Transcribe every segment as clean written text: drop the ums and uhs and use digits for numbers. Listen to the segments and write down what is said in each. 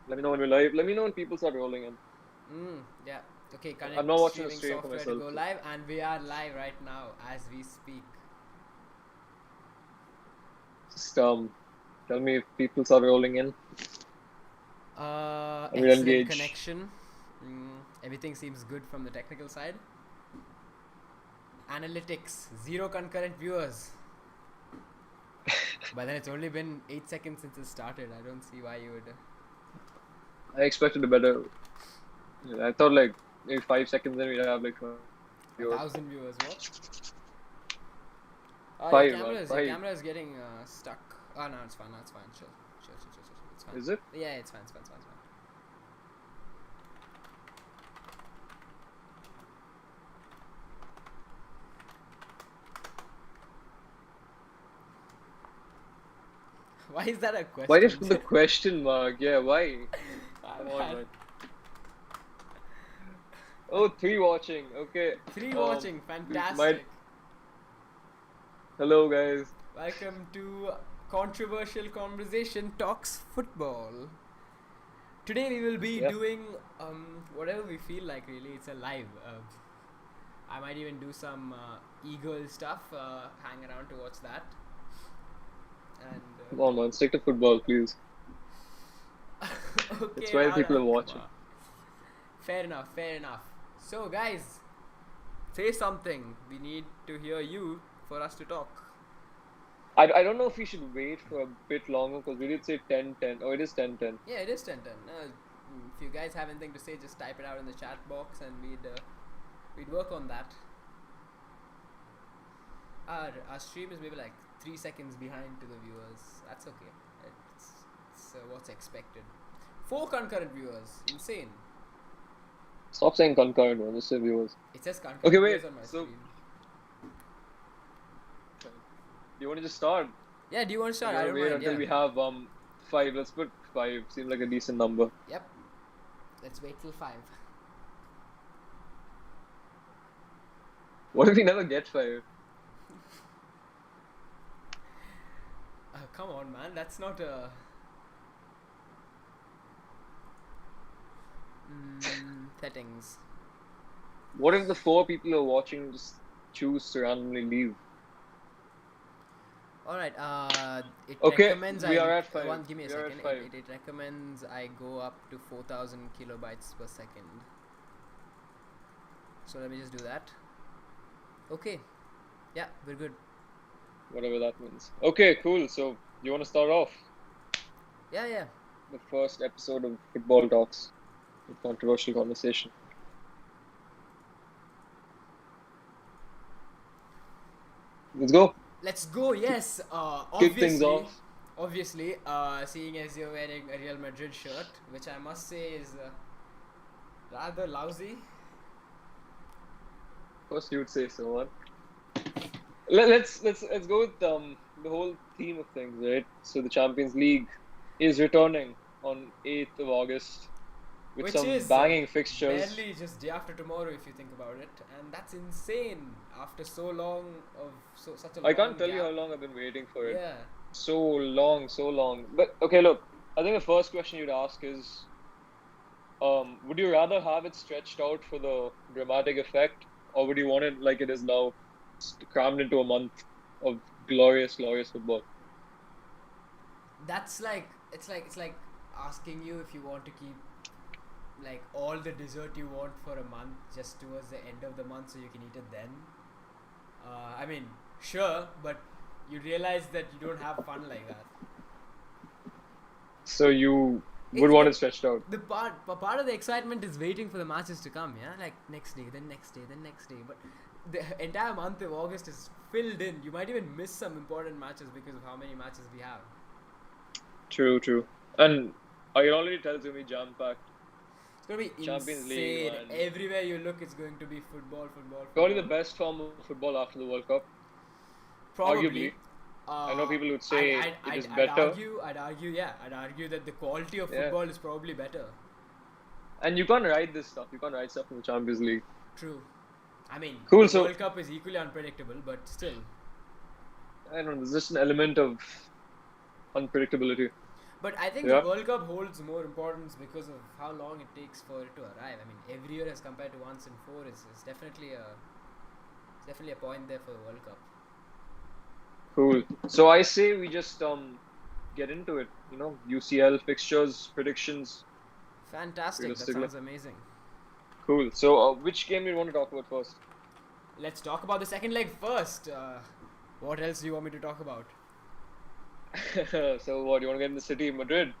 Let me know when we're live. Let me know when people start rolling in. Yeah. Okay, I'm connect not watching the streaming stream for software to myself. go live, and we are live right now as we speak. Just tell me if people start rolling in. And we'll Excellent engage. connection. Everything seems good from the technical side. Analytics, zero concurrent viewers. But then it's only been 8 seconds since it started. I don't see why you would. I expected a better. I thought like maybe 5 seconds then we'd have like 20 viewers. 1,000 viewers. What? Oh, your Five, camera man. is your Five. camera is getting stuck. Oh no, it's fine. No, it's fine. Chill. It's fine. Is it? Yeah, it's fine. It's fine. It's fine. It's fine. Why is that a Why just question? put the question mark? Yeah, why? Come on, Man. man. Oh, three watching. Okay. Three Um, watching, we might. fantastic. Hello, guys. Welcome to Controversial Conversation Talks Football. Today we will be Yeah. doing whatever we feel like. Really, it's a live. I might even do some e-girl stuff. Hang around to watch that. And Come on, man. Stick to football, please. That's okay, why people Radha, are come watching. on. Fair enough. Fair enough. So, guys, say something. We need to hear you for us to talk. I don't know if we should wait for a bit longer because we did say 10:10. Oh, it is 10:10. Yeah, it is 10:10. If you guys have anything to say, just type it out in the chat box, and we'd work on that. Our stream is maybe like 3 seconds behind to the viewers. That's okay. It's what's expected. 4 concurrent viewers, insane. Stop saying concurrent, man. Just say viewers. It says concurrent Okay, viewers wait. on my So, screen. do you want to just start? Yeah, do you want to Or start? you I want to don't wait mind. until Yeah. we have five? Let's put five. Seems like a decent number. Yep. Let's wait till 5. What if we never get five? Come on, man. That's not a. Settings. What if the four people who are watching just choose to randomly leave? All right. It Okay, recommends we I are at 5. give me a We are at second. 5. It recommends I go up to 4,000 kilobytes per second. So let me just do that. Okay. Yeah, we're good. Whatever that means. Okay, cool. So, you want to start off Yeah. the first episode of Football Talks, the controversial conversation? Let's go. Let's go. Yes. Kick things off. Obviously, seeing as you're wearing a Real Madrid shirt, which I must say is rather lousy. Of course, you would say so, man. Let's go with the whole theme of things, right? So the Champions League is returning on 8th of August with Which some is banging fixtures. barely just day after tomorrow, if you think about it, and that's insane after so long of such a long I can't tell gap. you how long I've been waiting for it. Yeah. So long, so long. But okay, look, I think the first question you'd ask is, would you rather have it stretched out for the dramatic effect, or would you want it like it is now, crammed into a month of glorious, glorious football? That's like it's like asking you if you want to keep like all the dessert you want for a month just towards the end of the month so you can eat it then. I mean, sure, but you realize that you don't have fun like that. So you would want it stretched out. The part of the excitement is waiting for the matches to come. Yeah, like next day, then next day, then next day. But the entire month of August is filled in. You might even miss some important matches because of how many matches we have. True. And I can already tell it's going to be jam-packed. It's going to be Champions insane. League, man. Everywhere you look, it's going to be football. Probably the best form of football after the World Cup. Probably. Arguably. I know people would say it is I'd better. I'd argue that the quality of football is probably better. And you can't write this stuff. You can't write stuff in the Champions League. True. I mean, cool, the World Cup is equally unpredictable, but still. I don't know. There's just an element of unpredictability. But I think the Yeah. World Cup holds more importance because of how long it takes for it to arrive. I mean, every year as compared to once in four is definitely a point there for the World Cup. Cool. So I say we just get into it. UCL fixtures, predictions, Fantastic. That realistically. sounds amazing. Cool. So which game do you want to talk about first? Let's talk about the second leg first. What else do you want me to talk about? So what, you want to get into City, Madrid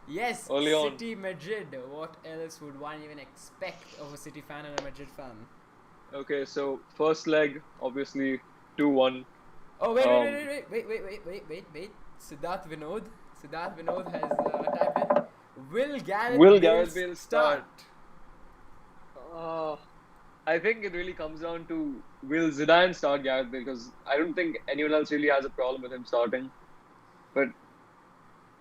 Yes, early on? City Madrid. What else would one even expect of a City fan and a Madrid fan? Okay, so first leg, obviously 2-1. Oh Um, wait. Siddharth Vinod has typed in. Will Gareth will Bale Gareth Bale start? start? Uh, I think it really comes down to will Zidane start Gareth Bale, because I don't think anyone else really has a problem with him starting. But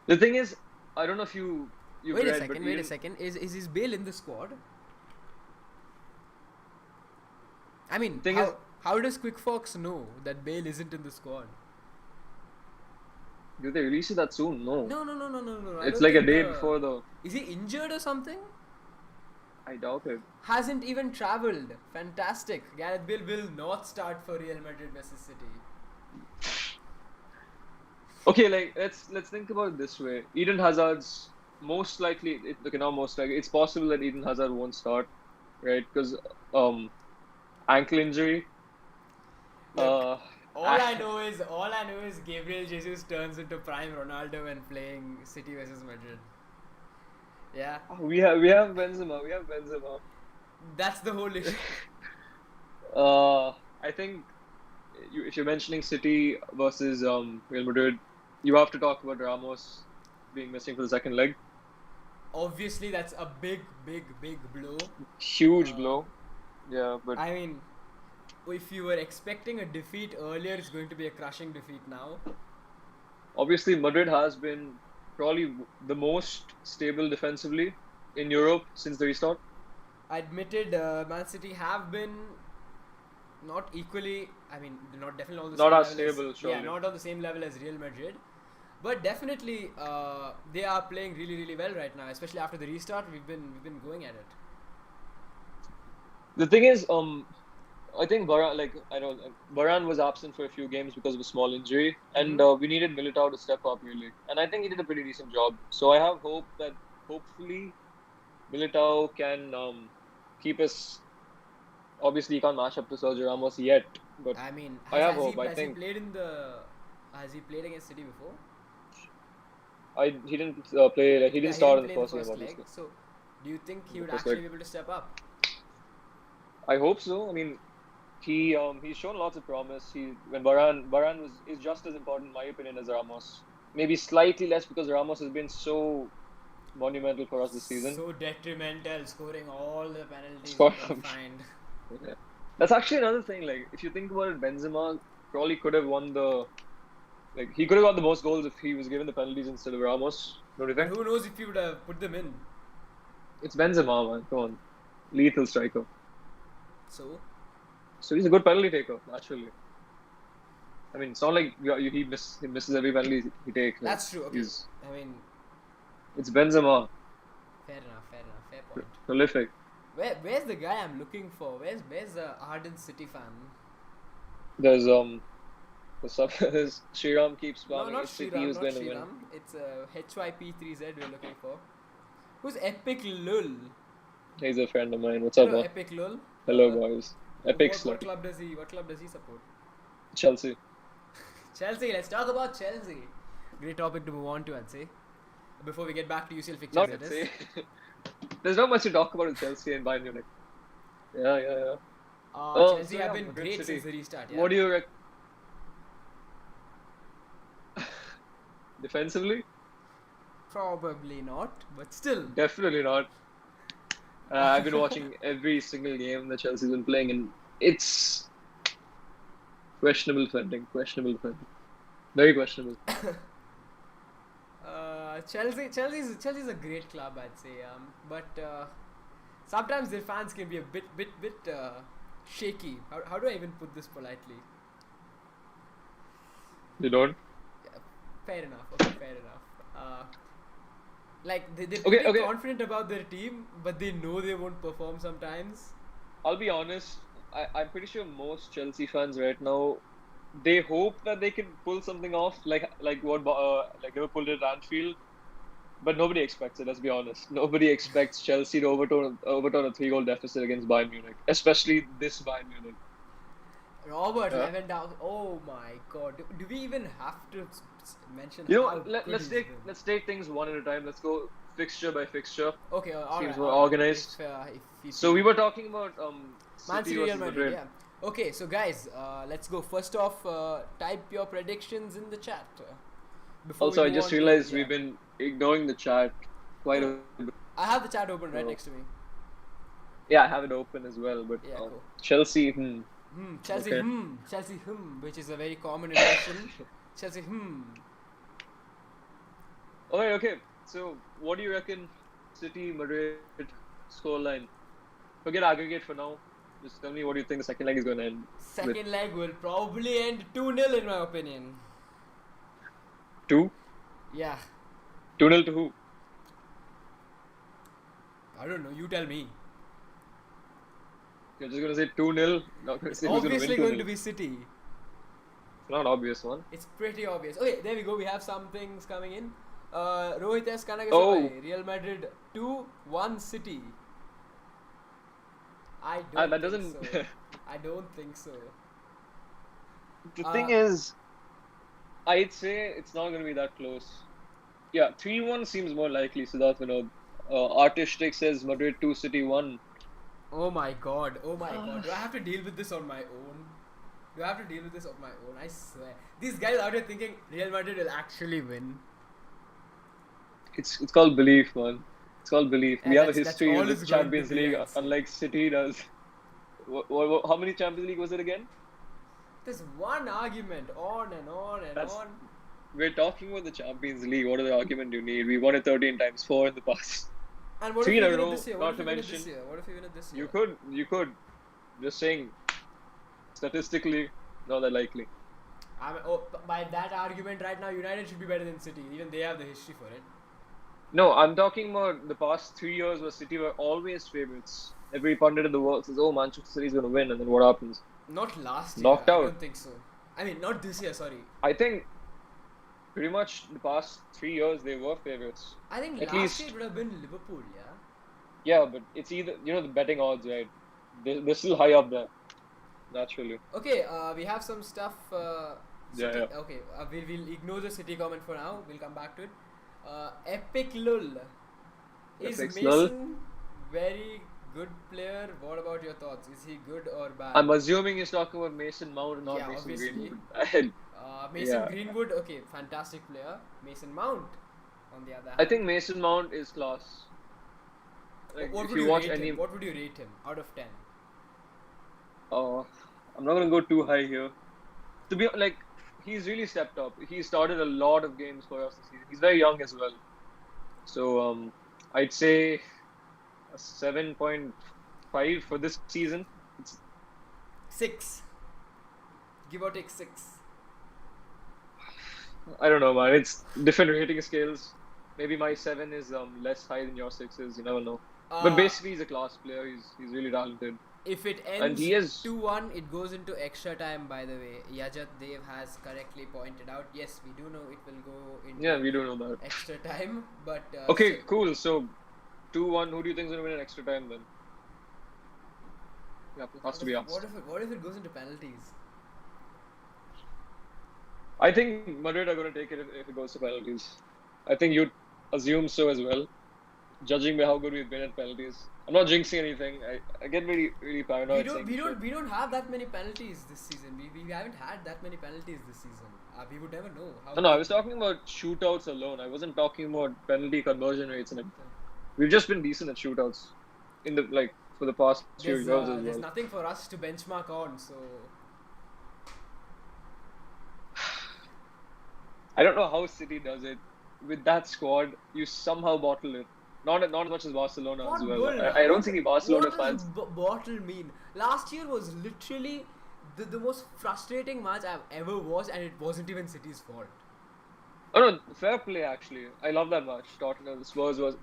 the thing is, I don't know if you've read, but Wait a Eden. second. Is Bale in the squad? I mean, Thing is, how does Quick Fox know that Bale isn't in the squad? do they release it that soon? No. No. I It's don't like a think day the. before the. Is he injured or something? I doubt it. Hasn't even travelled. Fantastic. Gareth Bale will not start for Real Madrid versus City. Okay, like let's think about it this way. Eden Hazard's most likely. Okay, not most likely. It's possible that Eden Hazard won't start, right? Because ankle injury. Look, Uh, all I know is Gabriel Jesus turns into prime Ronaldo when playing City versus Madrid. Yeah, we have Benzema. We have Benzema. that's the whole issue. I think if you're mentioning City versus Real Madrid, you have to talk about Ramos being missing for the second leg. Obviously, that's a big blow. Huge Uh, blow. Yeah, but I mean, if you were expecting a defeat earlier, it's going to be a crushing defeat now. obviously Madrid has been probably the most stable defensively in Europe since the restart. Admitted, Man City have been not equally. I mean, they're not definitely on the Not same as level as stable, surely. not on the same level as Real Madrid, but definitely they are playing really well right now. Especially after the restart, we've been going at it. The thing is, I think Varane was absent for a few games because of a small injury, and we needed Militao to step up really, and I think he did a pretty decent job. So I have hope that hopefully Militao can keep us. Obviously, he can't match up to Sergio Ramos yet, but I mean, I have hope. I has he think played in the has he played against City before? he didn't play. Like, he Yeah, didn't he start didn't in the play in the first game, first leg. obviously. So, do you think he In the would first actually leg, be able to step up? I hope so. I mean, he's shown lots of promise. When Varane is just as important, in my opinion, as Ramos. Maybe slightly less because Ramos has been so monumental for us this season. So detrimental, scoring all the penalties you Score- can find. Yeah. That's actually another thing. Like, if you think about it, Benzema probably could have won the. Like, he could have got the most goals if he was given the penalties instead of Ramos. Don't you But think? who knows if you would have put them in? It's Benzema, man. Come on, lethal striker. So, So he's a good penalty taker, naturally. I mean, it's not like he misses every penalty he takes. Like, that's true. Okay. I mean, it's Benzema, fair point. prolific. Where's the guy I'm looking for? Where's the ardent City fan? There's there's Shriram keeps No, spamming. not If City Shriram, was not going to win, Shriram. It's HYP3Z we're looking for. Who's Epic Lul? he's a friend of mine. What's up, Hello, man? Epic Lul. Hello, boys. Epic What slut. club does he support? Chelsea. Chelsea. Let's talk about Chelsea. Great topic to move on to, I'd say. Before we get back to UCL fixtures, Not that is. say. There's not much to talk about with Chelsea and Bayern Munich. Yeah. Chelsea so have yeah, been Madrid great City. since the restart. Yeah. What do you defensively? Probably not, but still. Definitely not. I've been watching every single game that Chelsea's been playing, and it's questionable defending. Very questionable. Chelsea's a great club, I'd say. But sometimes their fans can be a bit shaky. How do I even put this politely? You don't? Yeah, fair enough. Okay, fair enough. Like they're Okay, pretty okay. confident about their team, but they know they won't perform sometimes. I'll be honest. I'm pretty sure most Chelsea fans right now, they hope that they can pull something off, like what like Liverpool did at Anfield. But nobody expects it. Let's be honest. Nobody expects Chelsea to overturn a 3-goal deficit against Bayern Munich, especially this Bayern Munich. Robert Uh, Lewandowski. Oh my God! Do we even have to mention you know, how good let's he's take been? let's take things one at a time. Let's go fixture by fixture. Okay, all Seems right, more all right. organized. If you So feel we were talking about Man City City, Real versus Madrid, Madrid. yeah. Okay, so guys, let's go. First off, type your predictions in the chat before we Also, I move just on to realized we've been ignoring the chat quite No, a bit. I have the chat open right So next to me. yeah, I have it open as well. But Yeah, cool. Chelsea, Chelsea, okay. Chelsea, which is a very common impression. Chelsea, Okay, okay. So what do you reckon? City, Madrid scoreline. Forget aggregate for now. Just tell me what do you think the second leg is going to end with. Second leg will probably end 2-0 in my opinion. 2? Yeah. 2-0 to who? I don't know, you tell me. You're just going to say 2-0? Not going to It's say who's going to obviously win 2-0. going to be City. It's not obvious one. It's pretty obvious. Okay, there we go. We have some things coming in. Rohit S. Kanagasabhai, Oh. Real Madrid 2-1 City. I That don't think doesn't. so. I don't think so. The thing is, I'd say it's not going to be that close. Yeah, 3-1 seems more likely, Siddharth Vinod. Artistic says Madrid 2, City 1. Oh my god. Oh my god. Do I have to deal with this on my own? Do I have to deal with this on my own? I swear. These guys out here thinking Real Madrid will actually win. It's called belief, man. It's called belief. And We have a that's history all with it's going to Champions be, League, I'd say. unlike City does. How many Champions League was it again? There's one argument on and on and on. We're talking about the Champions League. What other argument do you need? We won it 13 times, 4 in the past. And what 3 if in we a win it row, this year? not What if to we win it this mention. year? What if we win it this year? You could. Just saying, statistically, not that likely. By that argument right now, United should be better than City. Even they have the history for it. No, I'm talking about the past 3 years where City were always favourites. Every pundit in the world says, "Oh, Manchester City's going to win," and then what happens? Not last year. Knocked out. I don't think so. I mean, not this year. Sorry. I think pretty much the past 3 years they were favourites. I think At last least, year it would have been Liverpool. Yeah. yeah, but it's either the betting odds, right? They're still high up there, naturally. Okay. We have some stuff. City, Yeah. Okay. We'll ignore the City comment for now. We'll come back to it. Epic Lull. Is Epic Mason Lull? very good player? What about your thoughts? Is he good or bad? I'm assuming he's talking about Mason Mount, not Yeah, Mason obviously. Greenwood. Mason Yeah. Greenwood, okay, fantastic player. Mason Mount, on the other hand. I think Mason Mount is class. Like, What if would you you watch rate any, him? What would you rate him out of 10? I'm not gonna go too high here. To be like, he's really stepped up. He started a lot of games for us this season. He's very young as well, so I'd say a 7.5 for this season. It's 6. Give or take 6. I don't know, man. It's different rating scales. Maybe my 7 is less high than your 6 is. You never know. But basically, he's a class player. He's really talented. If it And ends he is 2-1, it goes into extra time, by the way. Yajat Dev has correctly pointed out. Yes, we do know it will go into Yeah, we do know that. extra time, but Okay, cool. So 2-1. Who do you think is gonna win in extra time then? Yeah, has to be asked. What if it goes into penalties? I think Madrid are gonna take it if it goes to penalties. I think you'd assume so as well, judging by how good we've been at penalties. I'm not jinxing anything. I get really paranoid. We don't have that many penalties this season. We haven't had that many penalties this season. We would never know. No, I was talking about shootouts alone. I wasn't talking about penalty conversion rates and everything. We've just been decent at shootouts for the past few years as well. There's nothing for us to benchmark on, so I don't know how City does it. With that squad, you somehow bottle it. Not as much as Barcelona as well. I don't think Barcelona fans. What does bottle mean? Last year was literally the most frustrating match I've ever watched, and it wasn't even City's fault. Oh no, fair play actually. I love that match. Tottenham Spurs was.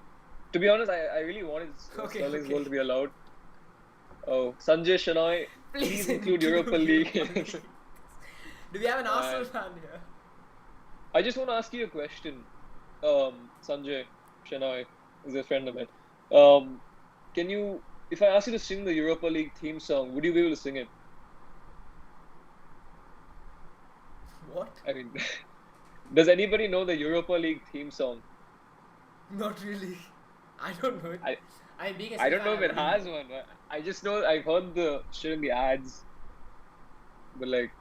To be honest, I really wanted Okay, Sterling's okay. goal to be allowed. Oh, Sanjay Shenoy, Please please include Europa League. League. Do we have an Arsenal And fan here? I just want to ask you a question. Sanjay Shenoy is a friend of mine. Can you, if I ask you to sing the Europa League theme song, would you be able to sing it? What? I mean, does anybody know the Europa League theme song? Not really. I don't know it. I I'm being a I City don't fan. know if it has one. I just know I've heard the shit in the ads, but like,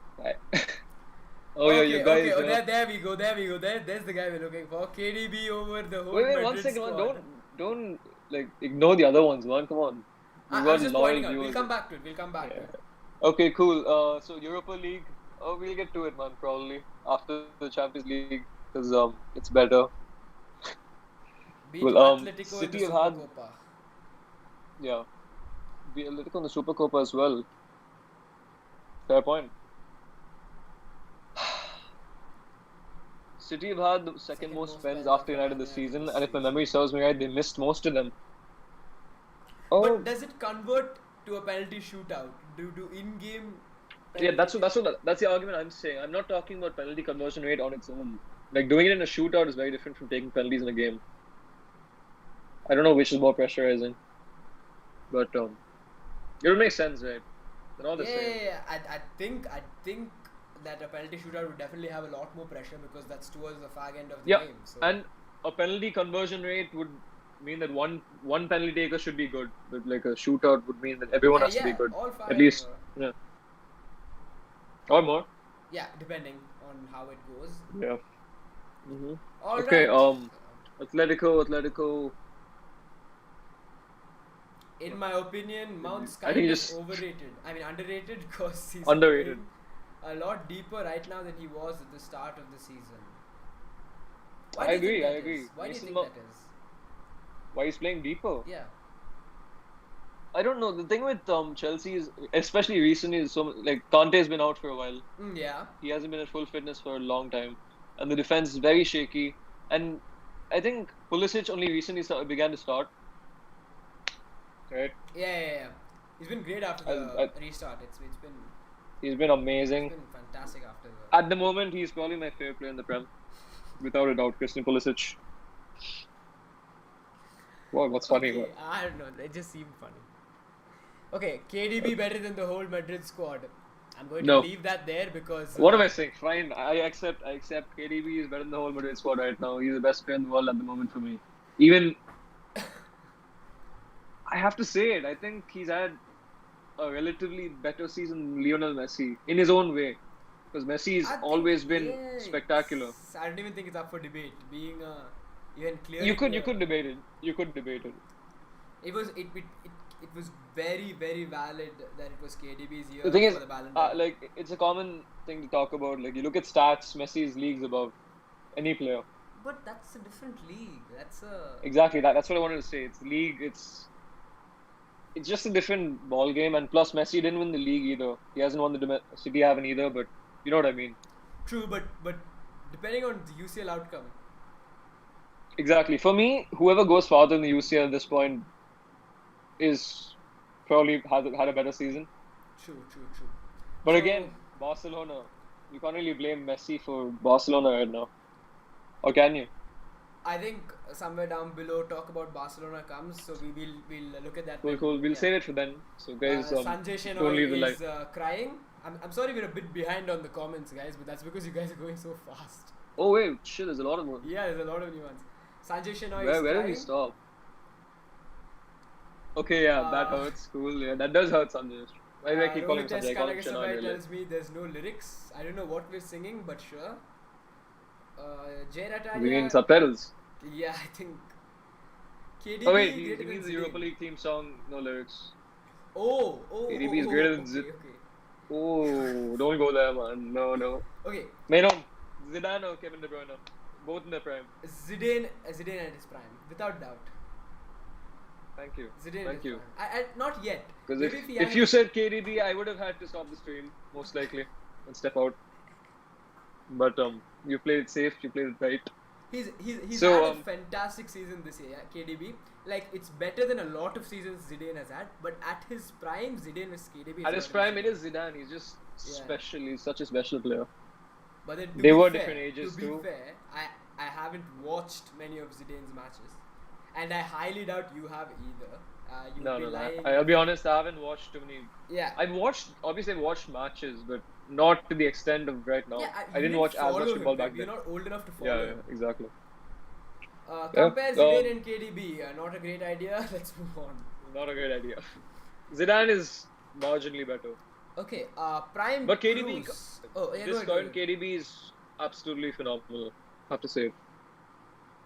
oh yeah, you Okay, okay. guys. Oh, there we go. There we go. There's the guy we're looking for. KDB over the whole Wait, 1 second, man. squad. Don't like ignore the other ones, man. Come on, we've I got was just loyal pointing out. We'll viewers. come back to it. We'll come back to Yeah. it. Okay, cool. So Europa League. Oh, we'll get to it, man. Probably after the Champions League, because it's better. Beat Well, Atletico in City the have Super had, Copa. yeah, be Atletico on the Super Copa as well. Fair point. City have had the second most pens after United this season, and if my memory serves me right, they missed most of them. Oh, But does it convert to a penalty shootout? Do in-game? yeah, that's the argument I'm saying. I'm not talking about penalty conversion rate on its own. Like doing it in a shootout is very different from taking penalties in a game. I don't know which is more pressurizing, but it would make sense, right? They're all the same. Yeah. I think that a penalty shootout would definitely have a lot more pressure because that's towards the fag end of the Yeah, game. So. and a penalty conversion rate would mean that one penalty taker should be good, but like a shootout would mean that everyone has to be good, all five. at least, yeah, or more. Yeah, depending on how it goes. Yeah. Mm-hmm. All Okay. right. Atletico. In my opinion, Mount's I kind think of just overrated. I mean, underrated because he's underrated. playing a lot deeper right now than he was at the start of the season. I agree. Why do you think that is? Why he's playing deeper? Yeah. I don't know. The thing with Chelsea is, especially recently, is like Kante's been out for a while. Yeah. He hasn't been at full fitness for a long time, and the defense is very shaky. And I think Pulisic only recently began to start. Right. Yeah. He's been great after the restart. He's been amazing. It's been fantastic after the. At the moment, he's probably my favorite player in the Prem, without a doubt. Christian Pulisic. Wow, what's funny? Okay, I don't know. It just seemed funny. Okay, KDB better than the whole Madrid squad. I'm going to leave that there because. What am I saying? Fine, I accept. KDB is better than the whole Madrid squad right now. He's the best player in the world at the moment for me. Even. I have to say it. I think he's had a relatively better season than Lionel Messi in his own way, because Messi's always been spectacular. I don't even think it's up for debate. Being even clear. You could debate it. It was very very valid that it was KDB's year The thing is, for the Ballon d'Or. like it's a common thing to talk about. Like you look at stats, Messi's leagues above any player. But that's a different league. Exactly that's what I wanted to say. It's league. It's just a different ball game, and plus Messi didn't win the league either. He hasn't won the City haven't either, but you know what I mean. True, but depending on the UCL outcome. Exactly. For me, whoever goes farther in the UCL at this point is probably had a better season. True. But again, Barcelona, you can't really blame Messi for Barcelona right now, or can you? I think somewhere down below talk about Barcelona comes, so we'll look at that. Cool. We'll save it for then. So guys, Sanjay Shenoy is crying. I'm sorry we're a bit behind on the comments, guys, but that's because you guys are going so fast. Oh wait, shit! There's a lot of more. Yeah, there's a lot of new ones. Sanjay Shenoy Where is did crying. we stop? Okay, yeah, that hurts. Cool. Yeah, that does hurt, Sanjay. Why do I keep calling Sanjay? I call him Shenoy. Tells me there's no lyrics. I don't know what we're singing, but sure. Jay Ratania. We need subtitles. Yeah, I think. KDB. Oh wait, he needs the Europa League theme song, no lyrics. Oh. KDB is greater than Zidane. Oh, don't go there, man. No. Okay. Main on Zidane or Kevin De Bruyne, both in their prime. Zidane at his prime, without doubt. Thank you. Zidane Thank you. I not yet. Because if you said KDB, I would have had to stop the stream most likely and step out. But You played it safe. You played it right. He's So, had a fantastic season this year, yeah, KDB. Like, it's better than a lot of seasons Zidane has had, but at his prime, Zidane versus KDB is at his not prime, it even is Zidane. He's just yeah. special. He's such a special player. But then They were different ages to be too. fair, I haven't watched many of Zidane's matches, and I highly doubt you have either. You would be No. lying. I'll be honest. I haven't watched too many. Yeah. Obviously, I've watched matches, but not to the extent of right now. Yeah, I didn't watch as much football back We're then. not old enough to follow Yeah, him. exactly. Compare Zidane and KDB. Not a great idea. Let's move on. Not a great idea. Zidane is marginally better. Okay, prime But KDB, Cruz. Oh, yeah, this go ahead. current KDB is absolutely phenomenal. I have to say it.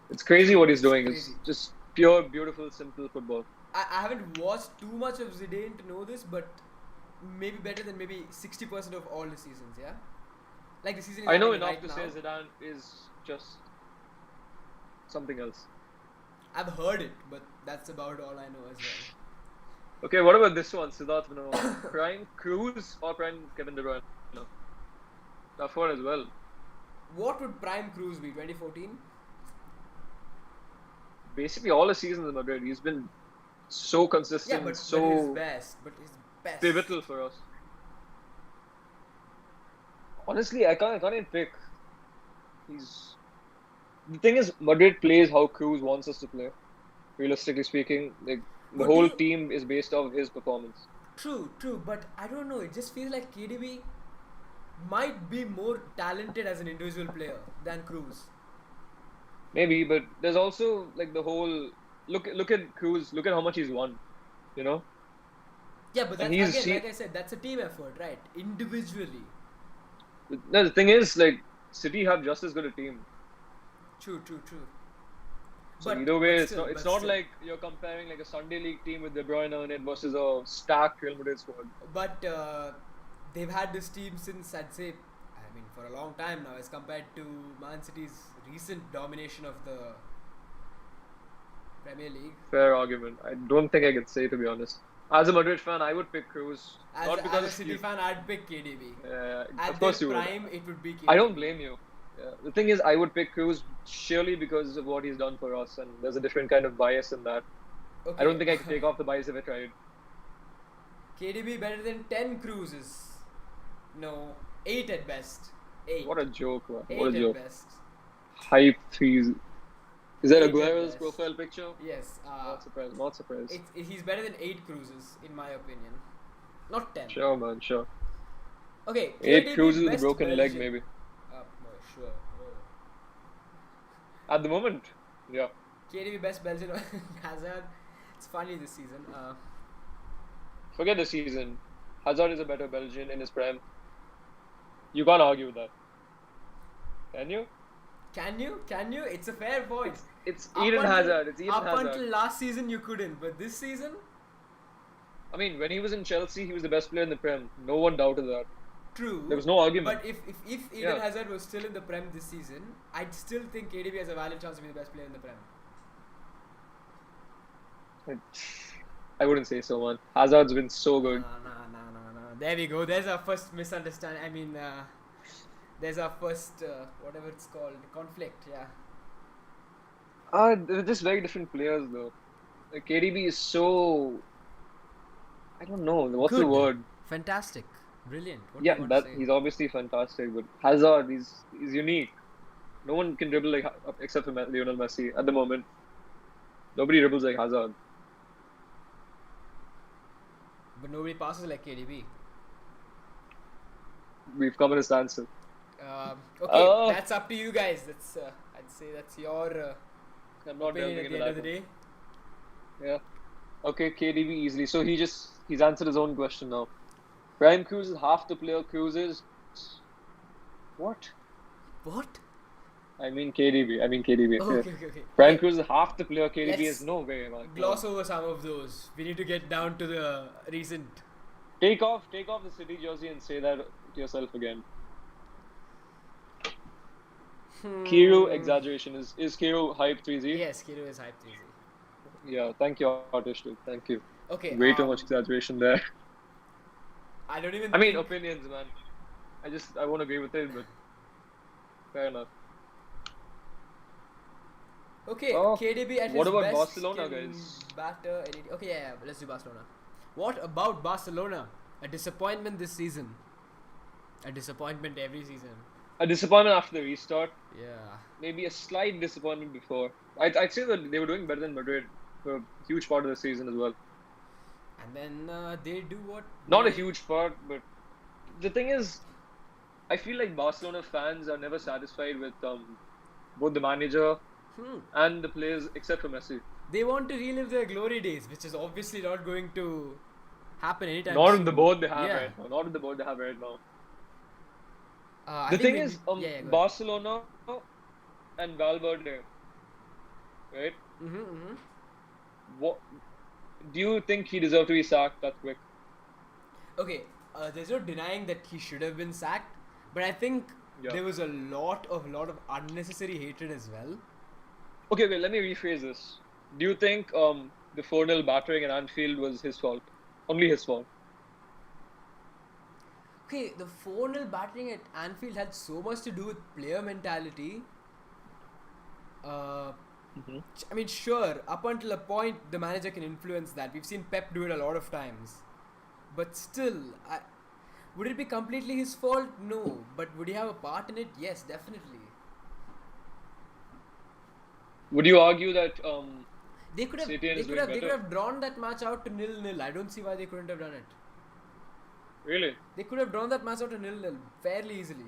It's crazy what he's doing. It's crazy. just pure, beautiful, simple football. I haven't watched too much of Zidane to know this, but maybe better than maybe 60% of all the seasons, yeah? Like the season I know happening enough right to now. say Zidane is just something else. I've heard it, but that's about all I know as well. Okay, what about this one, Siddharth Vinod? Prime Cruz or Prime Kevin De Bruyne? No. Tough one as well. What would prime Cruz be? 2014? Basically, all the seasons in Madrid, he's been so consistent, Yeah, but so his best. pivotal for us. Honestly, I can't even pick. The thing is, Madrid plays how Cruz wants us to play. Realistically speaking, like the whole team is based off his performance. True, but I don't know. It just feels like KDB might be more talented as an individual player than Cruz. Maybe, but there's also like the whole look at Cruz. Look at how much he's won. You know. Yeah, but that's And again, like I said, that's a team effort, right? Individually. No, the thing is, like City have just as good a team. True. So either way, it's not like you're comparing like a Sunday League team with De Bruyne on it versus a stacked Real Madrid squad. But they've had this team since, I'd say, I mean, for a long time now, as compared to Man City's recent domination of the Premier League. Fair argument. I don't think I could say, to be honest. As a Madrid fan, I would pick Cruz. As a City fan, I'd pick KDB. Of course you would. At their prime, it would be KDB. I don't blame you. Yeah. The thing is, I would pick Cruz surely because of what he's done for us, and there's a different kind of bias in that. Okay. I don't think I could take off the bias if I tried. KDB better than 10 Cruzes. No, 8 at best. 8. What a joke, man. 8 What a joke. at best. Hype threes. Is that 8 at Aguero's best. profile picture? Yes. Not surprised. He's better than 8 Cruzes, in my opinion. Not 10. Sure, man, sure. Okay. 8 Cruzes with a best broken leg, Belgian. maybe. No, sure. At the moment, yeah. KDB best Belgian Hazard. It's funny this season. Forget the season. Hazard is a better Belgian in his prime. You can't argue with that. Can you? Can you? It's a fair point. It's Eden Hazard. It's Eden Up Hazard. until last season, you couldn't, but this season. I mean, when he was in Chelsea, he was the best player in the Prem. No one doubted that. True. There was no argument. But if Eden Hazard was still in the Prem this season, I'd still think KDB has a valid chance to be the best player in the Prem. I wouldn't say so, man. Hazard's been so good. No. There we go. There's our first misunderstanding. I mean, there's our first, whatever it's called, conflict, yeah. They're just very different players, though. Like, KDB is so... I don't know. What's the word? Fantastic. Brilliant. He's obviously fantastic, but Hazard, he's unique. No one can dribble like except for Lionel Messi at the moment. Nobody dribbles like Hazard. But nobody passes like KDB. We've come in a standstill. Okay, that's up to you guys. That's I'd say that's your I'm not opinion at the end of the day. Yeah. Okay, KDB easily. So he's answered his own question now. Prime Cruz is half the player Cruz is. What? I mean KDB. Okay. Prime Cruz is half the player KDB is. No way, man. Gloss over some of those. We need to get down to the recent. Take off the City jersey and say that to yourself again. Kiru exaggeration. Is Kiru hype 3Z? Yes, Kiru is hype 3Z. Yeah, thank you, artist. Thank you. Okay. Way too much exaggeration there. I don't even. I mean, opinions, man. I won't agree with it, but Fair enough. Okay, Oh, KDB at what his about best Barcelona, can guys? batter any. Okay, yeah, let's do Barcelona. What about Barcelona? A disappointment this season. A disappointment every season. A disappointment after the restart. Yeah. Maybe a slight disappointment before. I'd say that they were doing better than Madrid for a huge part of the season as well. And then they do what Not a they. huge part, but the thing is, I feel like Barcelona fans are never satisfied with both the manager Hmm. and the players except for Messi. They want to relive their glory days, which is obviously not going to happen anytime Not with the soon. board they have Yeah. right now. Not with the board they have right now. I The think thing maybe. is, Yeah, yeah, go ahead. Barcelona and Valverde, right? Mm-hmm. What do you think he deserved to be sacked that quick? Okay, there's no denying that he should have been sacked, but I think Yeah. there was a lot of unnecessary hatred as well. Okay, wait, let me rephrase this. Do you think the 4-0 battering at Anfield was his fault? Only his fault. Okay, the 4-0 battering at Anfield had so much to do with player mentality. Uh, Mm-hmm. I mean, sure, up until a point, the manager can influence that. We've seen Pep do it a lot of times. But still, would it be completely his fault? No. But would he have a part in it? Yes, definitely. Would you argue that They could have, Setien they is could doing have, they could better? have drawn that match out to 0-0. I don't see why they couldn't have done it. Really? They could have drawn that match out to 0-0 fairly easily.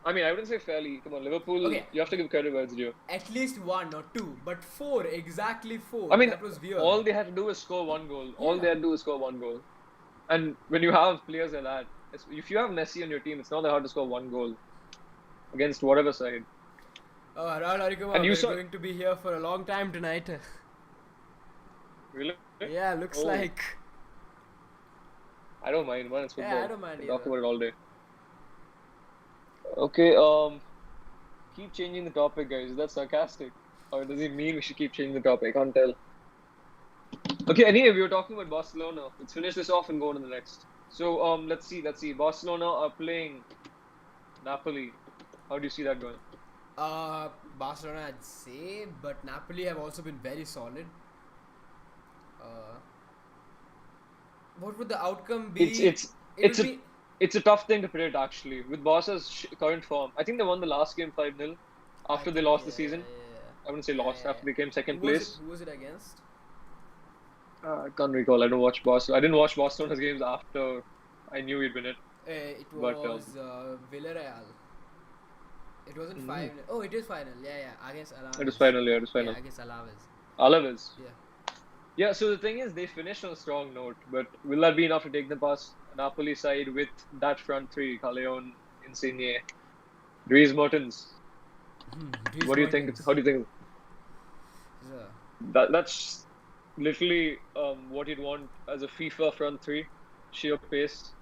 I mean, I wouldn't say fairly. Come on, Liverpool. Okay. You have to give credit where it's due. At least 1 or 2, but 4, exactly 4. I mean, that was weird. all they had to do was score one goal. All Yeah. they had to do was score one goal. And when you have players like that, if you have Messi on your team, it's not that hard to score one goal against whatever side. Oh, Rahul Harikuma, And you we're saw- going to be here for a long time tonight. Really? Yeah, looks Oh. like. I don't mind, man. It's football. Yeah, I don't mind We talk either. about it all day. Okay, keep changing the topic, guys. Is that sarcastic? Or does it mean we should keep changing the topic? I can't tell. Okay, anyway, we were talking about Barcelona. Let's finish this off and go on to the next. So, let's see. Barcelona are playing Napoli. How do you see that going? Barcelona, I'd say, but Napoli have also been very solid. What would the outcome be? It's a tough thing to predict actually. With Barca's current form, I think they won the last game 5-0 after they lost the season. I wouldn't say lost after they came second place. Who was it against? I can't recall. I don't watch Barcelona. I didn't watch Barcelona's games after I knew we'd win it. It But, was Villarreal. It wasn't 5. Oh, it is final. Yeah, against Alaves. It was final. Yeah, it was final. Yeah, against Alaves. Alaves. Yeah. Yeah. So the thing is, they finished on a strong note, but will that be enough to take them past Napoli side with that front three: Callejon, Insigne, Dries Mertens? What do you think? How do you think? That's literally what you'd want as a FIFA front three, sheer pace.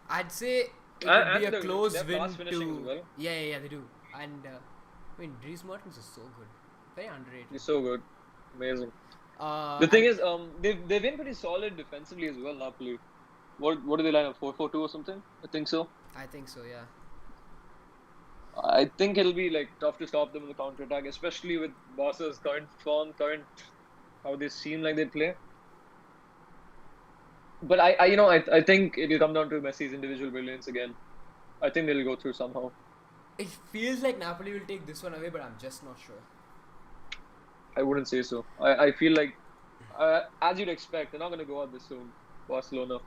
I'd say it And would be a close they're win fast finishing to. as well. Yeah, they do. And I mean, Dries Mertens is so good, very underrated. He's so good, amazing. The The thing is, they've been pretty solid defensively as well. Napoli. What do they line up 4-4-2 or something? I think so. I think so, yeah. I think it'll be like tough to stop them in the counter attack, especially with Barca's current form, how they seem like they play. But I think it'll come down to Messi's individual brilliance again. I think they'll go through somehow. It feels like Napoli will take this one away, but I'm just not sure. I wouldn't say so. I feel like, as you'd expect, they're not going to go out this soon. Barcelona.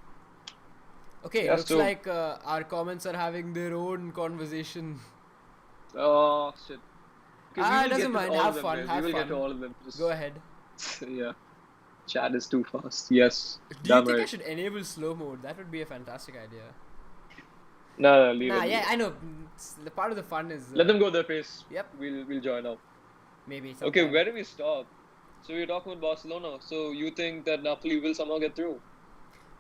Okay, Yeah, looks so- like our comments are having their own conversation. Oh, shit. Okay, we will doesn't get to mind. all of Have them, fun. guys. Have We will fun. get to all of them. Just, Go ahead. Yeah. Chat is too fast. Yes. Do you Damn think I right. should enable slow mode? That would be a fantastic idea. No, leave it. Yeah, I know. The part of the fun is. Let them go their pace. Yep. We'll join up. Maybe. Okay, sometime. where do we stop? So we're talking about Barcelona. So you think that Napoli will somehow get through?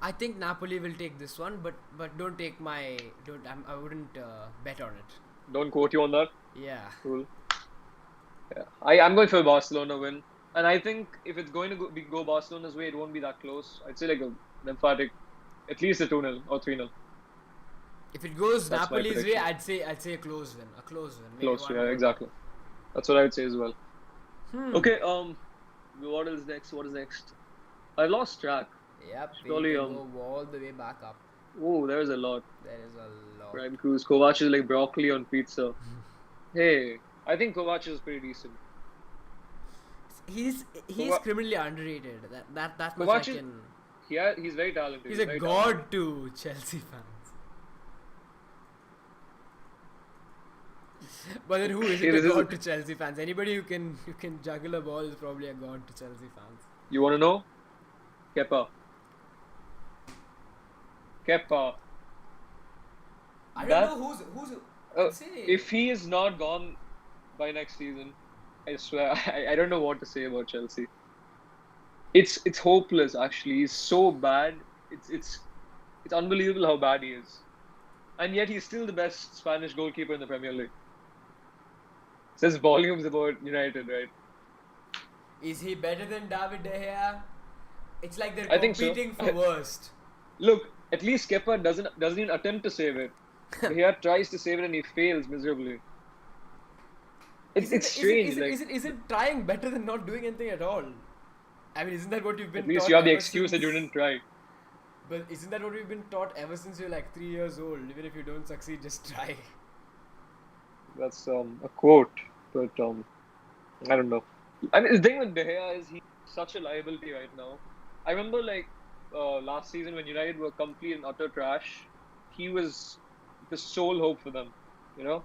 I think Napoli will take this one, but don't take my. I wouldn't bet on it. Don't quote you on that. Yeah. Cool. Yeah, I'm going for a Barcelona win, and I think if it's going to go Barcelona's way, it won't be that close. I'd say like an emphatic, at least a 2-0 or 3-0. If it goes That's my Napoli's way, prediction. I'd say a close win. A close win. Maybe Close, yeah, 1-0. exactly. That's what I would say as well. Hmm. Okay, what is next? What is next? I lost track. Yep, we Surely, can go all the way back up. oh, there's a lot. There is a lot. Prime Cruz, Kovac is like broccoli on pizza. Hey, I think Kovac is pretty decent. He's Kovac, criminally underrated. That much I Kovac is, can. he's very talented. He's He's a very talented. god to Chelsea fans. But then who isn't Okay, a this is. god to Chelsea fans? Anybody who can juggle a ball is probably a god to Chelsea fans. You want to know? Kepa. Kepa. I don't That. know who's. Uh, I'd say if he is not gone by next season, I swear I don't know what to say about Chelsea. It's hopeless actually. He's so bad. It's unbelievable how bad he is, and yet he's still the best Spanish goalkeeper in the Premier League. Says volumes about United, right? is he better than David De Gea? It's like they're I think so. competing for worst. Look, at least Kepa doesn't even attempt to save it. He tries to save it and he fails miserably. It's strange. Isn't trying better than not doing anything at all? I mean, isn't that what you've been At least taught you have the ever excuse that since- you didn't try. But isn't that what we've been taught ever since you're like 3 years old? Even if you don't succeed, just try. That's a quote, but I don't know. I mean, the thing with De Gea is he's such a liability right now. I remember like last season when United were complete and utter trash, he was the sole hope for them, you know.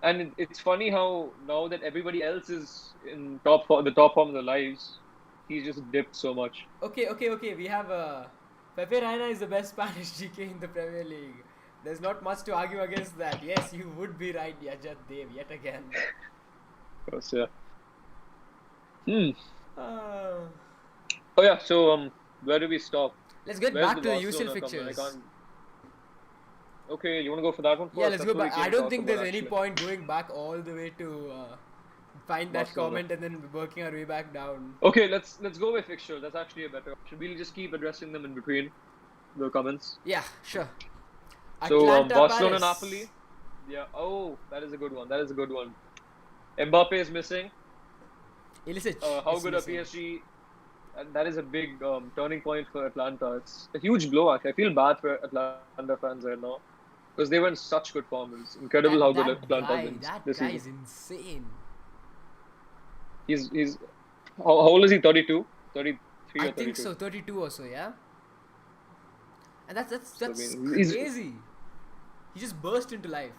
And it's funny how now that everybody else is in the top form of their lives, he's just dipped so much. Okay. We have Pepe Reina is the best Spanish GK in the Premier League. There's not much to argue against that. Yes, you would be right, Yajat Dev, yet again. Of course, yeah. Hmm. Uh, Oh yeah. So where do we stop? let's get Where's back the to the Barcelona UCL come? I fixtures. can't. Okay, you want to go for that one first? Yeah, let's That's go what we back. I came to don't talk think about, there's any actually. point going back all the way to find that Barcelona. comment and then working our way back down. Okay, let's go by fixture. That's actually a better option. We'll just keep addressing them in between the comments. Yeah, sure. So Atlanta, Barcelona, Paris. Napoli. Yeah. Oh, that is a good one. That is a good one. Mbappe is missing. Ilicic How is good missing. are PSG? And that is a big turning point for Atlanta. It's a huge blow. Actually, I feel bad for Atlanta fans right now because they were in such good form. It's incredible how good Atlanta has been That this guy season. is insane. He's how old is he? 32, 33 I or 32? think so, 32 or so, yeah. And that's So, I mean, crazy. He just burst into life.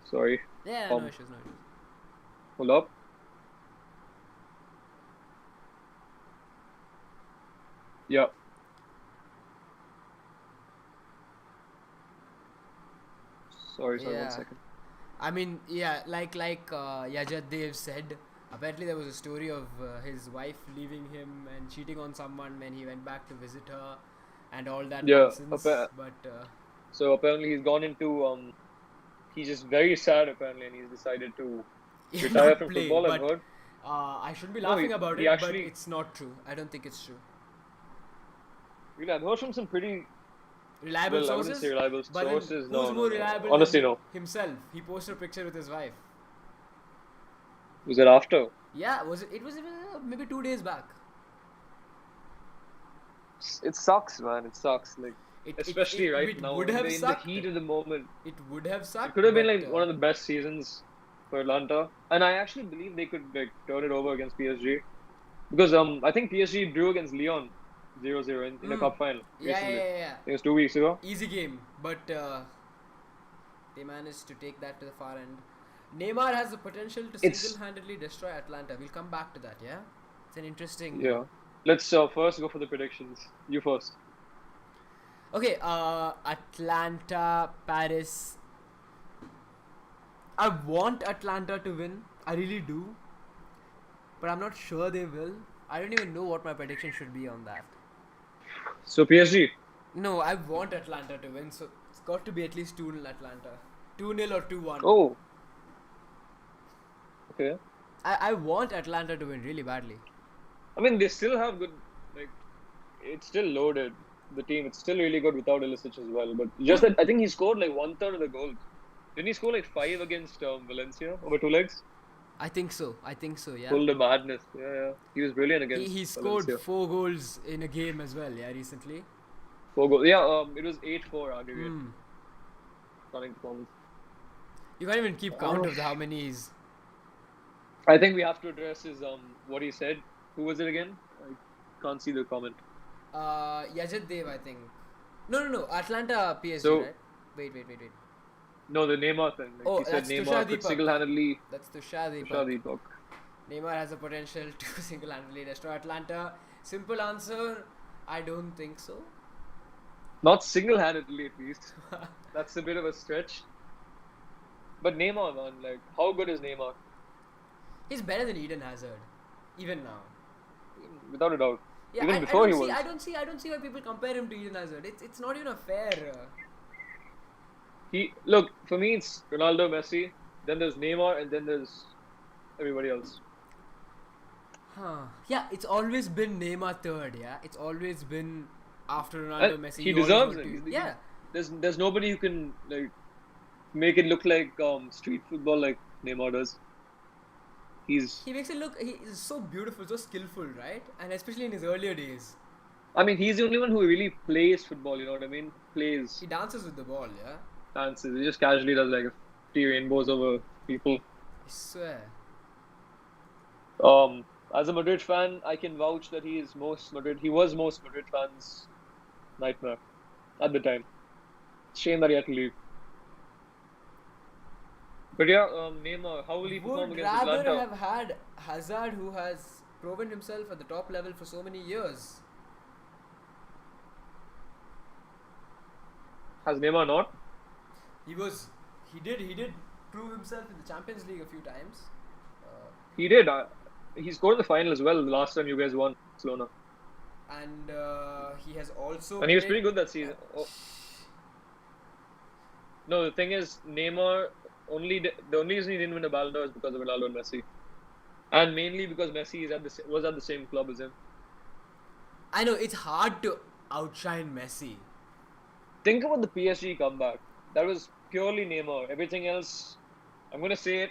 Sorry. Yeah, no issues. Hold up. Yeah. Sorry, Yeah. 1 second. I mean, yeah, like Yajat Dev said, apparently there was a story of his wife leaving him and cheating on someone when he went back to visit her and all that Yeah, nonsense. But so apparently he's gone into he's just very sad apparently, and he's decided to retire not from play, football. I've but heard. I shouldn't be No, laughing about he it, actually- but it's not true. I don't think it's true. Really, I've heard from some pretty Reliable well, I wouldn't sources? say reliable But then sources. who's No, more no. reliable Honestly, than no. himself? He posted a picture with his wife. Was it after? Yeah, was it? It was maybe 2 days back. It sucks, man. It sucks. Like It especially right it now, would have in sucked. the heat of the moment. It would have sucked. It could have been but, like one of the best seasons for Atlanta, and I actually believe they could like turn it over against PSG because I think PSG drew against Lyon 0-0 in a cup final recently. Yeah. I think it was 2 weeks ago. Easy game, but they managed to take that to the far end. Neymar has the potential to It's- single-handedly destroy Atlanta. We'll come back to that. Yeah, it's an interesting. Yeah. Let's first go for the predictions. You first. Okay, Atlanta, Paris. I want Atlanta to win. I really do. But I'm not sure they will. I don't even know what my prediction should be on that. So PSG. No, I want Atlanta to win, so it's got to be at least 2-0 Atlanta. 2-0 or 2-1. Oh. Okay. I want Atlanta to win really badly. I mean, they still have good. Like, it's still loaded. the team. It's still really good without Ilicic as well. But just that, I think he scored like 1/3 of the goals. Didn't he score like 5 against Valencia over 2 legs? I think so. Yeah. Pulled a madness. Yeah. He was brilliant He against scored Valencia. 4 goals in a game as well. Yeah, recently. 4 goals. Yeah. It was 8-4 aggregate. Hmm. Stunning performance. You can't even keep count of how many he's. I think we have to address his what he said. Who was it again? I can't see the comment. Yajat Dev, I think. No. Atlanta PSG, So- right? Wait. No, the Neymar thing. Like Oh, he said that's Neymar Tushar could Deepak. single-handedly. That's Tushar Deepak. Tushar Deepak. Neymar has the potential to single-handedly destroy Atlanta. Simple answer, I don't think so. Not single-handedly, at least. That's a bit of a stretch. But Neymar, man, like, how good is Neymar? He's better than Eden Hazard, even now. Without a doubt. Yeah, Even I before don't he see, was. I don't see why people compare him to Eden Hazard. It's not even a fair. Look, for me, it's Ronaldo, Messi. Then there's Neymar, and then there's everybody else. Yeah, it's always been Neymar third. Yeah, it's always been after Ronaldo, And Messi. he you always deserves want it. to- Yeah, There's nobody who can like make it look like street football like Neymar does. he makes it look. He is so beautiful, so skillful, right? And especially in his earlier days, I mean, he's the only one who really plays football. You know what I mean? Plays, he dances with the ball. Yeah, dances. He just casually does like a few rainbows over people. I swear. As a Madrid fan, I can vouch that he was most Madrid fans' nightmare at the time. Shame that he had to leave. But yeah, Neymar, how will he perform Would against rather Atlanta? have had Hazard, who has proven himself at the top level for so many years. Has Neymar not? He did prove himself in the Champions League a few times. He did. He scored in the final as well the last time you guys won Barcelona. And he has also. And he was played- pretty good that season. Oh. No, the thing is, Neymar the only reason he didn't win a Ballon d'Or is because of Ronaldo and Messi, and mainly because Messi was at the same club as him. I know it's hard to outshine Messi. Think about the PSG comeback. That was purely Neymar. Everything else, I'm gonna say it,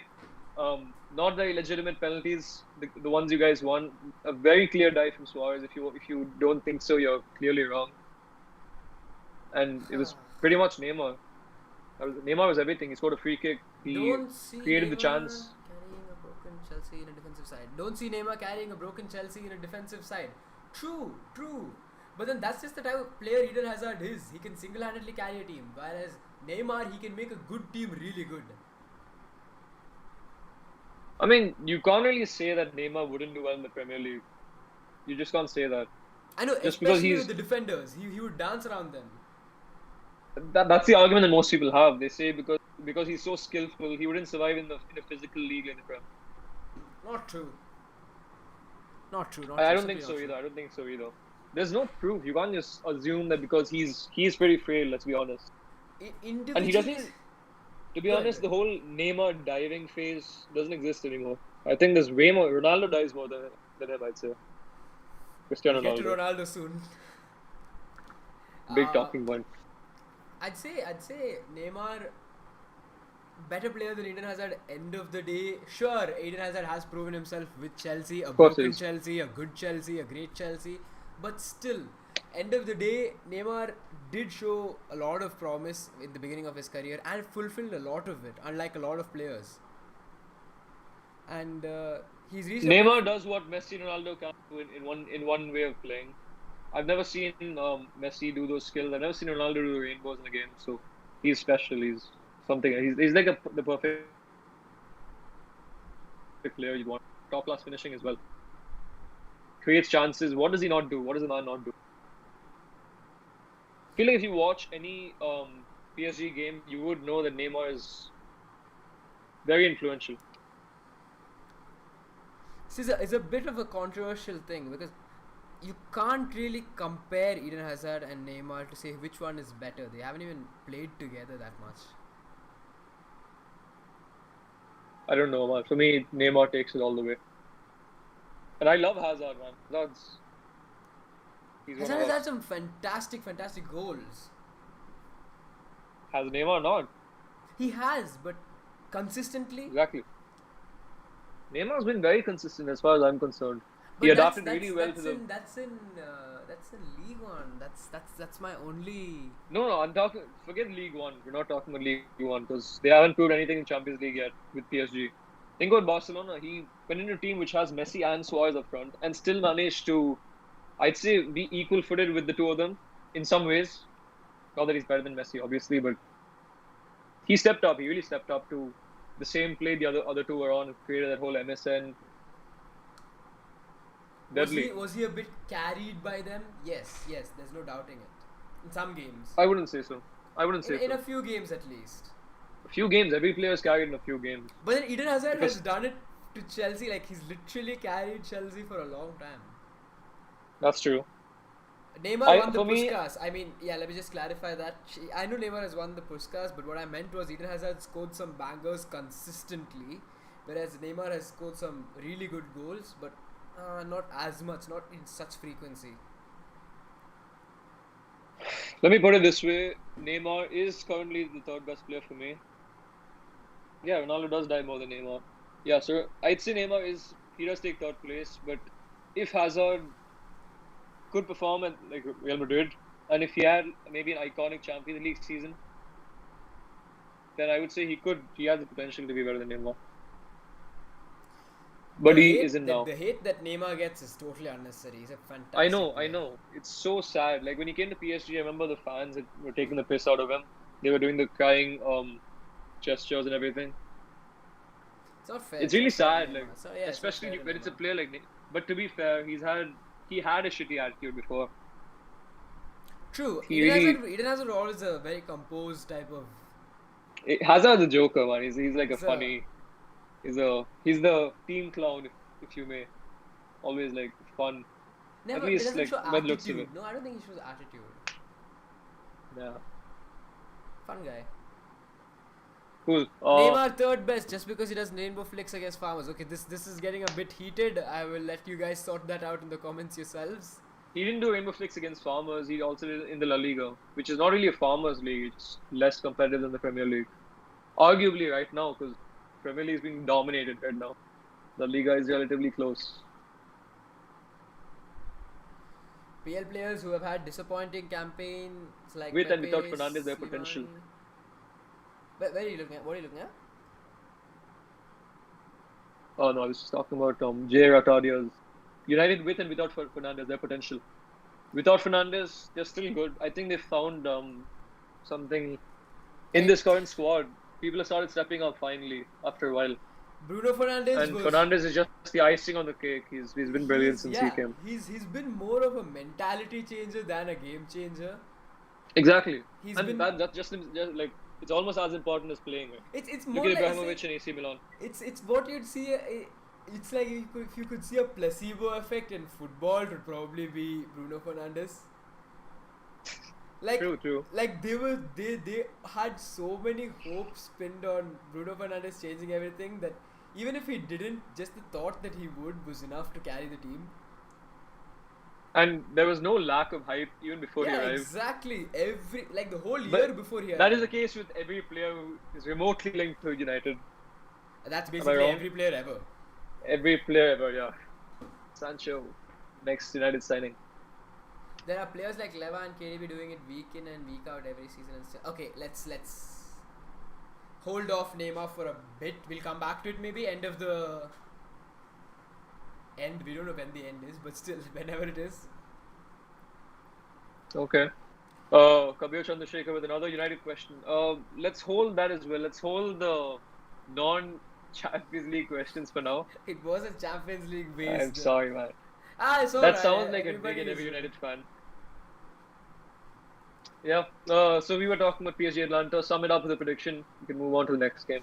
not very legitimate penalties. The ones you guys won, a very clear dive from Suarez. If you don't think so, you're clearly wrong. And it was pretty much Neymar. Neymar was everything. He scored a free kick. He Don't see created the Neymar chance. carrying a broken Chelsea in a defensive side. Don't see Neymar carrying a broken Chelsea in a defensive side. True. But then that's just the type of player Eden Hazard is. He can single-handedly carry a team, whereas Neymar, he can make a good team really good. I mean, you can't really say that Neymar wouldn't do well in the Premier League. You just can't say that. I know, Just because especially he's- with the defenders, he would dance around them. That's the argument that most people have. They say because he's so skillful, he wouldn't survive in a physical league like the Prem. Not true. Not true. I don't think so either. There's no proof. You can't just assume that because he's pretty frail. Let's be honest. Individually, And he doesn't. To be Go honest, ahead. the whole Neymar diving phase doesn't exist anymore. I think there's way more. Ronaldo dives more than him, I'd say. Cristiano Get to Ronaldo. Ronaldo soon. Big talking point. I'd say Neymar better player than Eden Hazard. End of the day, sure, Eden Hazard has proven himself with Chelsea, a course he broken is. Chelsea, a good Chelsea, a great Chelsea, but still, end of the day, Neymar did show a lot of promise in the beginning of his career and fulfilled a lot of it, unlike a lot of players. And he's reached. Neymar does what Messi and Ronaldo can't do in one way of playing. I've never seen Messi do those skills. I've never seen Ronaldo do rainbows in a game. So he's special. He's something. He's like the perfect player you want. Top class finishing as well. Creates chances. What does he not do? What does the man not do? I feel like if you watch any PSG game, you would know that Neymar is very influential. This is a bit of a controversial thing because you can't really compare Eden Hazard and Neymar to say which one is better. They haven't even played together that much. I don't know, man. For me, Neymar takes it all the way. And I love Hazard, man. He's Hazard one has of had us. some fantastic goals. Has Neymar not? He has, but consistently. Exactly. Neymar's been very consistent as far as I'm concerned. He But adapted really well to the. that's in League One. That's my only. No, I'm talking. Forget League One. We're not talking about League One because they haven't proved anything in Champions League yet with PSG. Think about Barcelona. He went into a team which has Messi and Suarez up front and still managed to, I'd say, be equal-footed with the two of them in some ways. Not that he's better than Messi, obviously, but he stepped up. He really stepped up to the same play the other two were on. Created that whole MSN. Deadly. Was he a bit carried by them? Yes. There's no doubting it. In some games. I wouldn't say so. I wouldn't say In so. a few games at least. A few games. Every player is carried in a few games. But then Eden Hazard Because- has done it to Chelsea. Like he's literally carried Chelsea for a long time. That's true. Neymar won the for me- Puskas. I mean, yeah, let me just clarify that. I know Neymar has won the Puskas, but what I meant was Eden Hazard scored some bangers consistently, whereas Neymar has scored some really good goals, but not as much, not in such frequency. Let me put it this way. Neymar is currently the third best player for me. Yeah, Ronaldo does die more than Neymar. Yeah, so I'd say he does take third place, but if Hazard could perform at like Real Madrid, and if he had maybe an iconic Champions League season, then I would say he has the potential to be better than Neymar. But he isn't now. The hate that Neymar gets is totally unnecessary. He's a fantastic I player. know. It's so sad. Like when he came to PSG, I remember the fans that were taking the piss out of him. They were doing the crying gestures and everything. It's not fair. It's really not fair, sad, Neymar. like So, yeah, it's not especially fair to when it's a Neymar. player like Neymar. But to be fair, he had a shitty attitude before. True. He really- Eden Hazard always a very composed type of. Hazard's a joker, man. He's like a He's a- funny. He's the team clown, if you may. Always like fun. Never. least, He doesn't like, show by the looks of attitude. it. No, I don't think he shows attitude. Yeah. Fun guy. Cool. Neymar third best just because he does rainbow flicks against Farmers. Okay, this is getting a bit heated. I will let you guys sort that out in the comments yourselves. He didn't do rainbow flicks against Farmers. He also did it in the La Liga, which is not really a Farmers league. It's less competitive than the Premier League. Arguably right now, because Premier League is being dominated right now. La Liga is relatively close. PL players who have had disappointing campaigns like With and without Pepe, Fernandes, their Slimani. potential. Where are you looking at? What are you looking at? Oh no, I was just talking about J. Ratadia's United with and without Fernandes, their potential. Without Fernandes, they're still good. I think they found something in this current squad. People have started stepping up finally after a while. Bruno Fernandes And was. Fernandes is just the icing on the cake. He's been brilliant since he came. He's been more of a mentality changer than a game changer. Exactly. He's And been- that's just like it's almost as important as playing. Right? It's Look more at like Ibrahimovic and AC Milan. it's what you'd see. It's like if you could see a placebo effect in football, it would probably be Bruno Fernandes. Like True. like they had so many hopes pinned on Bruno Fernandes changing everything that even if he didn't, just the thought that he would was enough to carry the team. And there was no lack of hype even before he Yeah, arrived. exactly. The whole year But before he that arrived. is the case with every player who is remotely linked to United. That's I basically wrong? every player ever. Every player ever, yeah. Sancho, next United signing. There are players like Leva and KDB doing it week in and week out every season. And okay, let's hold off Neymar for a bit. We'll come back to it maybe end of the end. We don't know when the end is, but still, whenever it is. Okay. Kabir Chandrasekhar with another United question. Let's hold that as well. Let's hold the non-Champions League questions for now. It was a Champions League based. I'm sorry, man. It's all That right. sounds like a dig Everybody at is- every United fan. Yeah. So we were talking about PSG Atlanta. Sum it up with a prediction. We can move on to the next game.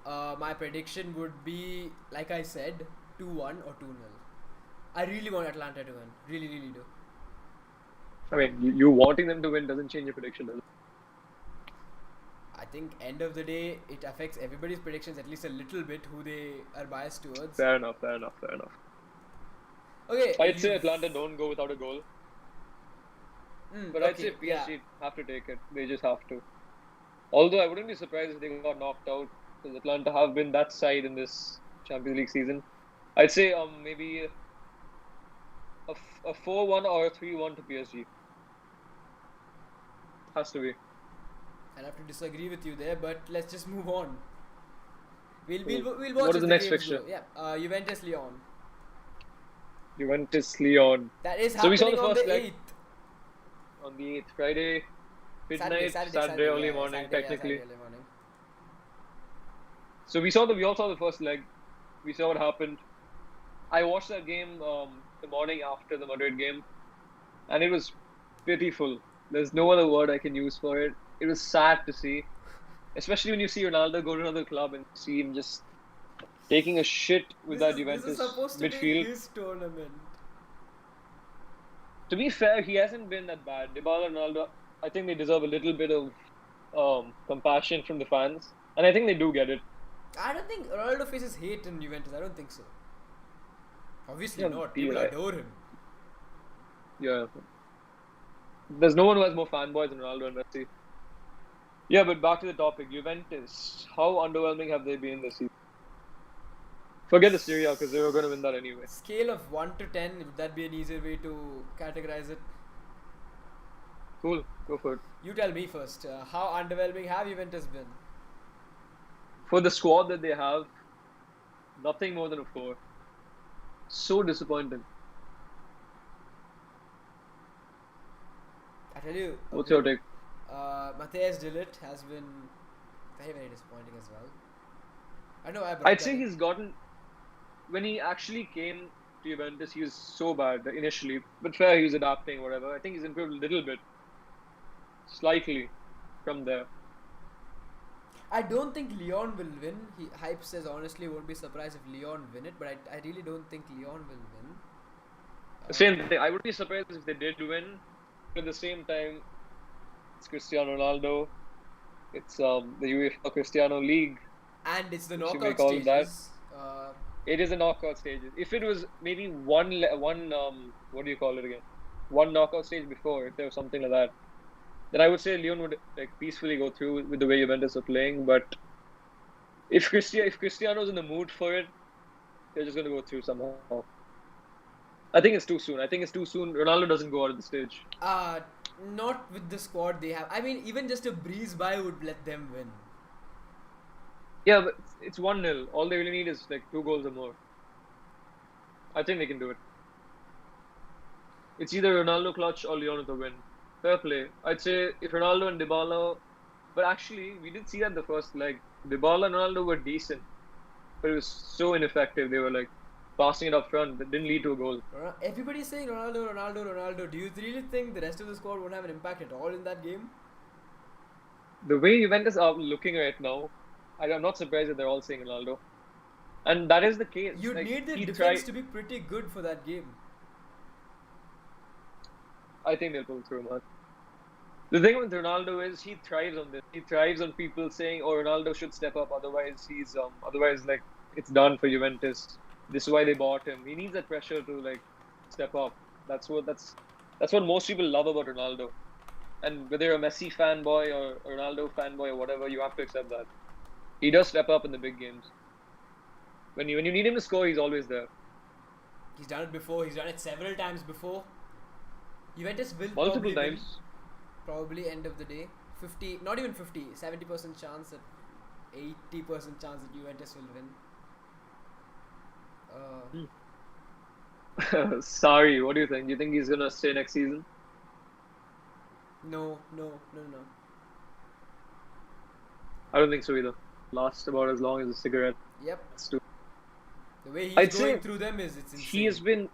My prediction would be, like I said, 2-1 or 2-0. I really want Atlanta to win. Really, really do. I mean, you wanting them to win doesn't change your prediction, does it? I think end of the day, it affects everybody's predictions at least a little bit who they are biased towards. Fair enough. Okay. I'd say Atlanta don't go without a goal. But I'd say Okay, yeah. PSG have to take it. They just have to. Although I wouldn't be surprised if they got knocked out, because Atlanta have been that side in this Champions League season. I'd say maybe a 4-1 or a 3-1 to PSG. Has to be. I'll have to disagree with you there, but let's just move on. We'll Cool. we'll What watch is as the the next games fixture? go. Yeah, Juventus Lyon. Juventus Leon. That is So we saw happening the on first the leg 8th. on the 8th, Friday, Saturday, midnight, Saturday, Saturday Saturday, early yeah, morning, Saturday, yeah, technically. Saturday early morning. So we all saw the first leg. We saw what happened. I watched that game the morning after the Madrid game, and it was pitiful. There's no other word I can use for it. It was sad to see, especially when you see Ronaldo go to another club and see him just taking a shit with that This is Juventus supposed to be midfield. his tournament. To be fair, he hasn't been that bad. Dybala and Ronaldo, I think they deserve a little bit of compassion from the fans, and I think they do get it. I don't think Ronaldo faces hate in Juventus. I don't think so. Obviously Yeah, not. deal, People adore him. yeah. There's no one who has more fanboys than Ronaldo and Messi. Yeah, but back to the topic, Juventus. How underwhelming have they been this season? Forget the Serie A because they were going to win that anyway. Scale of 1 to 10, would that be an easier way to categorize it? Cool, go for it. You tell me first. How underwhelming have Juventus been? For the squad that they have, nothing more than a 4. So disappointing. I tell you. What's your take? Matthias de Ligt has been very, very disappointing as well. I know. I'd say he's gotten. When he actually came to Juventus, he was so bad initially. But fair, he was adapting, whatever. I think he's improved a little bit. Slightly from there. I don't think Lyon will win. Hype says honestly won't be surprised if Lyon win it, but I really don't think Lyon will win. Same thing. I would be surprised if they did win. But at the same time, it's Cristiano Ronaldo. It's the UEFA Cristiano League. And it's the If you may knockout call it that. stages. It is a knockout stage. If it was maybe one what do you call it again? One knockout stage before, if there was something like that, then I would say Lyon would peacefully go through with the way Juventus are playing. But if Cristiano's in the mood for it, they're just gonna go through somehow. I think it's too soon. Ronaldo doesn't go out of the stage. Not with the squad they have. I mean, even just a breeze by would let them win. Yeah, but it's 1-0. All they really need is 2 goals or more. I think they can do it. It's either Ronaldo clutch or Lyon with a win. Fair play. I'd say if Ronaldo and Dybala, but actually we did see that the first leg. Dybala and Ronaldo were decent, but it was so ineffective. They were passing it up front that didn't lead to a goal. Everybody's saying Ronaldo. Do you really think the rest of the squad won't have an impact at all in that game? The way Juventus are looking right now, I'm not surprised that they're all saying Ronaldo. And that is the case. You need the defense to be pretty good for that game. I think they'll pull through, man. The thing with Ronaldo is he thrives on this. He thrives on people saying, "Oh, Ronaldo should step up. Otherwise, it's done for Juventus. This is why they bought him. He needs that pressure to step up. That's what most people love about Ronaldo. And whether you're a Messi fanboy or a Ronaldo fanboy or whatever, you have to accept that. He does step up in the big games. When you need him to score, he's always there. He's done it before. He's done it several times before. Juventus will Multiple times. Probably end of the day. 50, not even 50, 70% chance that 80% chance that Juventus will win. Sorry, what do you think? Do you think he's gonna stay next season? No. I don't think so either. Lasts about as long as a cigarette. Yep. The way he's going through them it's insane.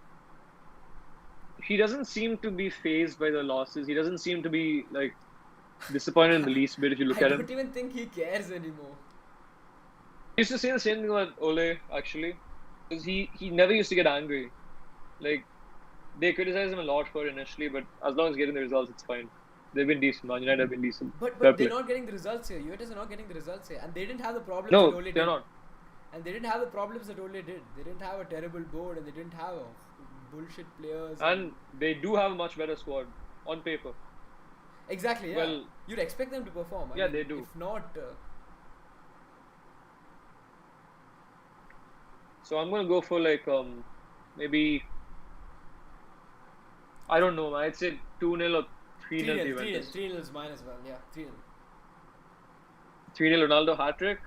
He doesn't seem to be fazed by the losses. He doesn't seem to be disappointed in the least bit if you look at him. I don't even think he cares anymore. He used to say the same thing about Ole, actually. Because he never used to get angry. They criticize him a lot for it initially, but as long as getting the results, it's fine. They've been decent. Man United have been decent. But they're not getting the results here. Juventus are not getting the results here. And they didn't have the problems that Ole did. No, they're not. And they didn't have the problems that Ole did. They didn't have a terrible board and they didn't have bullshit players. And they do have a much better squad on paper. Exactly. Yeah. Well, You'd expect them to perform. I yeah, mean, they do. If not, So I'm gonna go for like maybe I don't know. I'd say 2-0 or 3-0 to 3-0, 3-0, Juventus. 3-0 is mine as well. Yeah, 3-0. 3-0 Ronaldo hat trick,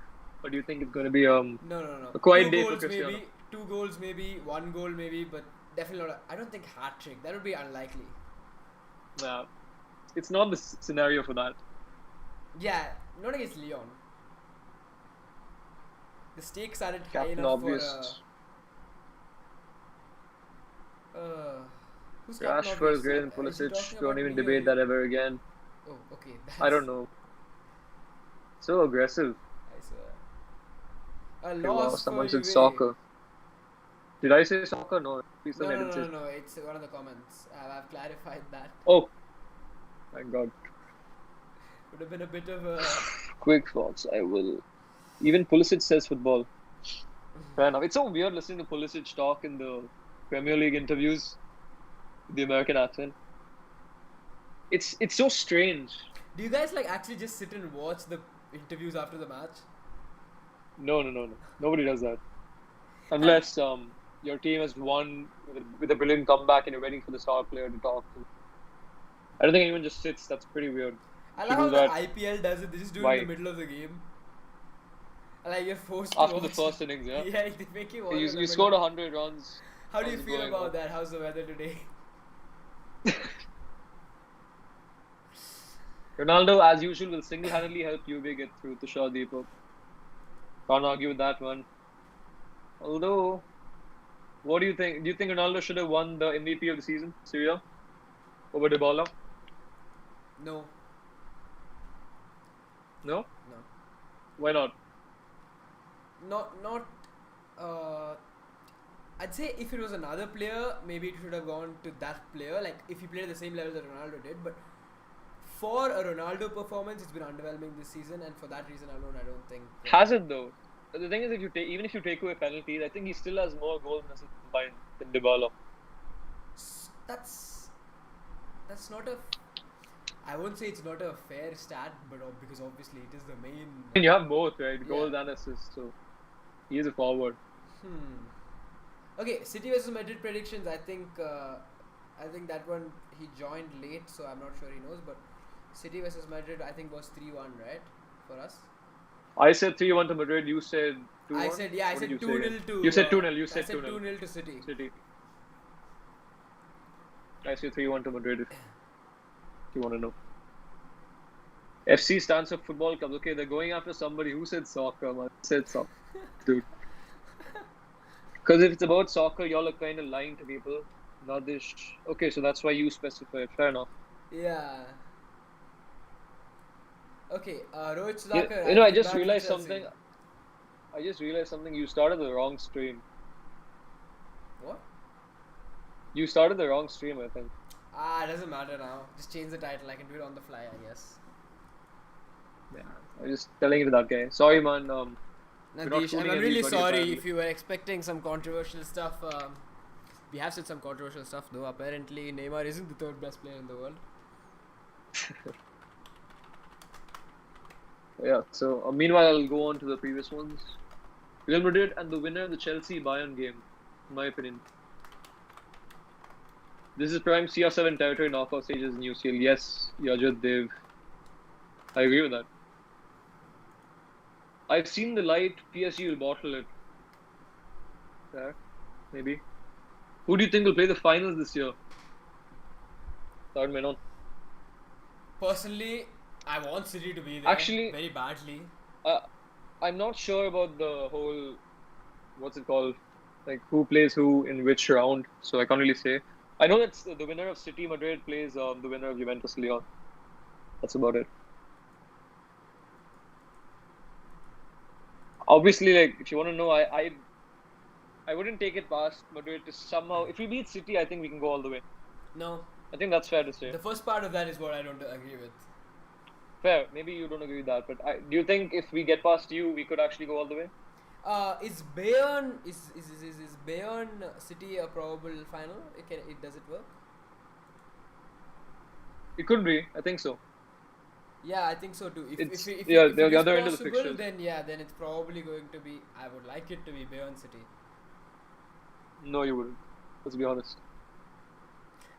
or do you think it's gonna be No, no, no. a quiet Two day for goals Cristiano? maybe, 2 goals maybe, 1 goal maybe, but definitely not. I don't think hat trick. That would be unlikely. Nah, it's not the scenario for that. Yeah, not against Leon. The stakes aren't high Captain enough for Obvious. who's Captain Rashford Obvious? is greater than Is he Pulisic. talking Don't about even me or debate you? that ever again. Oh, okay. I don't know. So aggressive. I swear. A Okay, wow, loss for someone said Juve. soccer. Did I say soccer? No, please tell No, me I no, didn't no, say. no, no. It's one of the comments. I've clarified that. Oh, my God. Would have been a bit of a. Quick thoughts. I will. Even Pulisic says football. Fair enough. It's so weird listening to Pulisic talk in the Premier League interviews, the American accent. It's so strange. Do you guys like actually just sit and watch the interviews after the match? No, no, no, no. Nobody does that. Unless your team has won with a brilliant comeback and you're waiting for the star player to talk. I don't think anyone just sits. That's pretty weird. I If love you how do the that, IPL does it. They just do it why? in the middle of the game. Like you're forced to After watch. the first innings, yeah? Yeah, they make you watch You, it in the you middle. scored 100 runs. How do you How's it feel going? about that? How's the weather today? Ronaldo, as usual, will single-handedly help Juve get through to Shaw Deepak. Can't argue with that one. Although, what do you think? Do you think Ronaldo should have won the MVP of the season, Syria, over Dybala? No, No? no, Why not? not. Uh, I'd say if it was another player, maybe it should have gone to that player. Like if he played at the same level that Ronaldo did, but for a Ronaldo performance, it's been underwhelming this season, and for that reason alone, I don't think. Has it though? The thing is, if you take even if you take away penalties, I think he still has more goals and assists combined than Dybala. That's not a. I won't say it's not a fair stat, but because obviously it is the main. And you have both, right? Yeah. Goals and assists. So he is a forward. Okay, City versus Madrid predictions. I think that one he joined late, so I'm not sure he knows. But City versus Madrid, I think was 3-1, right, for us. I said 3-1 to Madrid. You said 2-1. I said What did did 2-0 you say again? to. You said 2-0. You I said said 2-0. 2-0 to City. City. I say 3-1 to Madrid if you want to know. FC stands for football clubs. Okay, they're going after somebody. Who said soccer, man? Said soccer, dude. Because if it's about soccer, y'all are kind of lying to people. Not this. Okay, so that's why you specified. Fair enough. Yeah. Okay, Rohit You, Sudhakar. you know, I he's just back for realized Chelsea. something. I just realized something. You started the wrong stream. What? You started the wrong stream, I think. It doesn't matter now. Just change the title. I can do it on the fly, I guess. Yeah, I was just telling it to that guy. Sorry, man. We're not Nadish, fooling I'm really everybody, sorry apparently. if you were expecting some controversial stuff. We have said some controversial stuff, though. Apparently, Neymar isn't the third best player in the world. Yeah, so meanwhile, I'll go on to the previous ones. Real Madrid and the winner of the Chelsea Bayern game, in my opinion. This is prime CR7 territory knockout stages in UCL. Yes, Yajat Dev. I agree with that. I've seen the light. PSG will bottle it. Yeah, maybe. Who do you think will play the finals this year? Third Menon. Personally, I want City to be there. Actually, very badly. I'm not sure about the whole, what's it called, like who plays who in which round. So I can't really say. I know that the winner of City Madrid plays the winner of Juventus Leon. That's about it. Obviously, like if you want to know, I wouldn't take it past Madrid to somehow. If we beat City, I think we can go all the way. No. I think that's fair to say. The first part of that is what I don't agree with. Fair. Maybe you don't agree with that, but do you think if we get past you, we could actually go all the way? Is Bayern Bayern City a probable final? Does it work? It could be. I think so. Yeah, I think so too. It's If they're it the is other end of the possible, fixtures. then yeah, then it's probably going to be. I would like it to be Bayern City. No, you wouldn't. Let's be honest.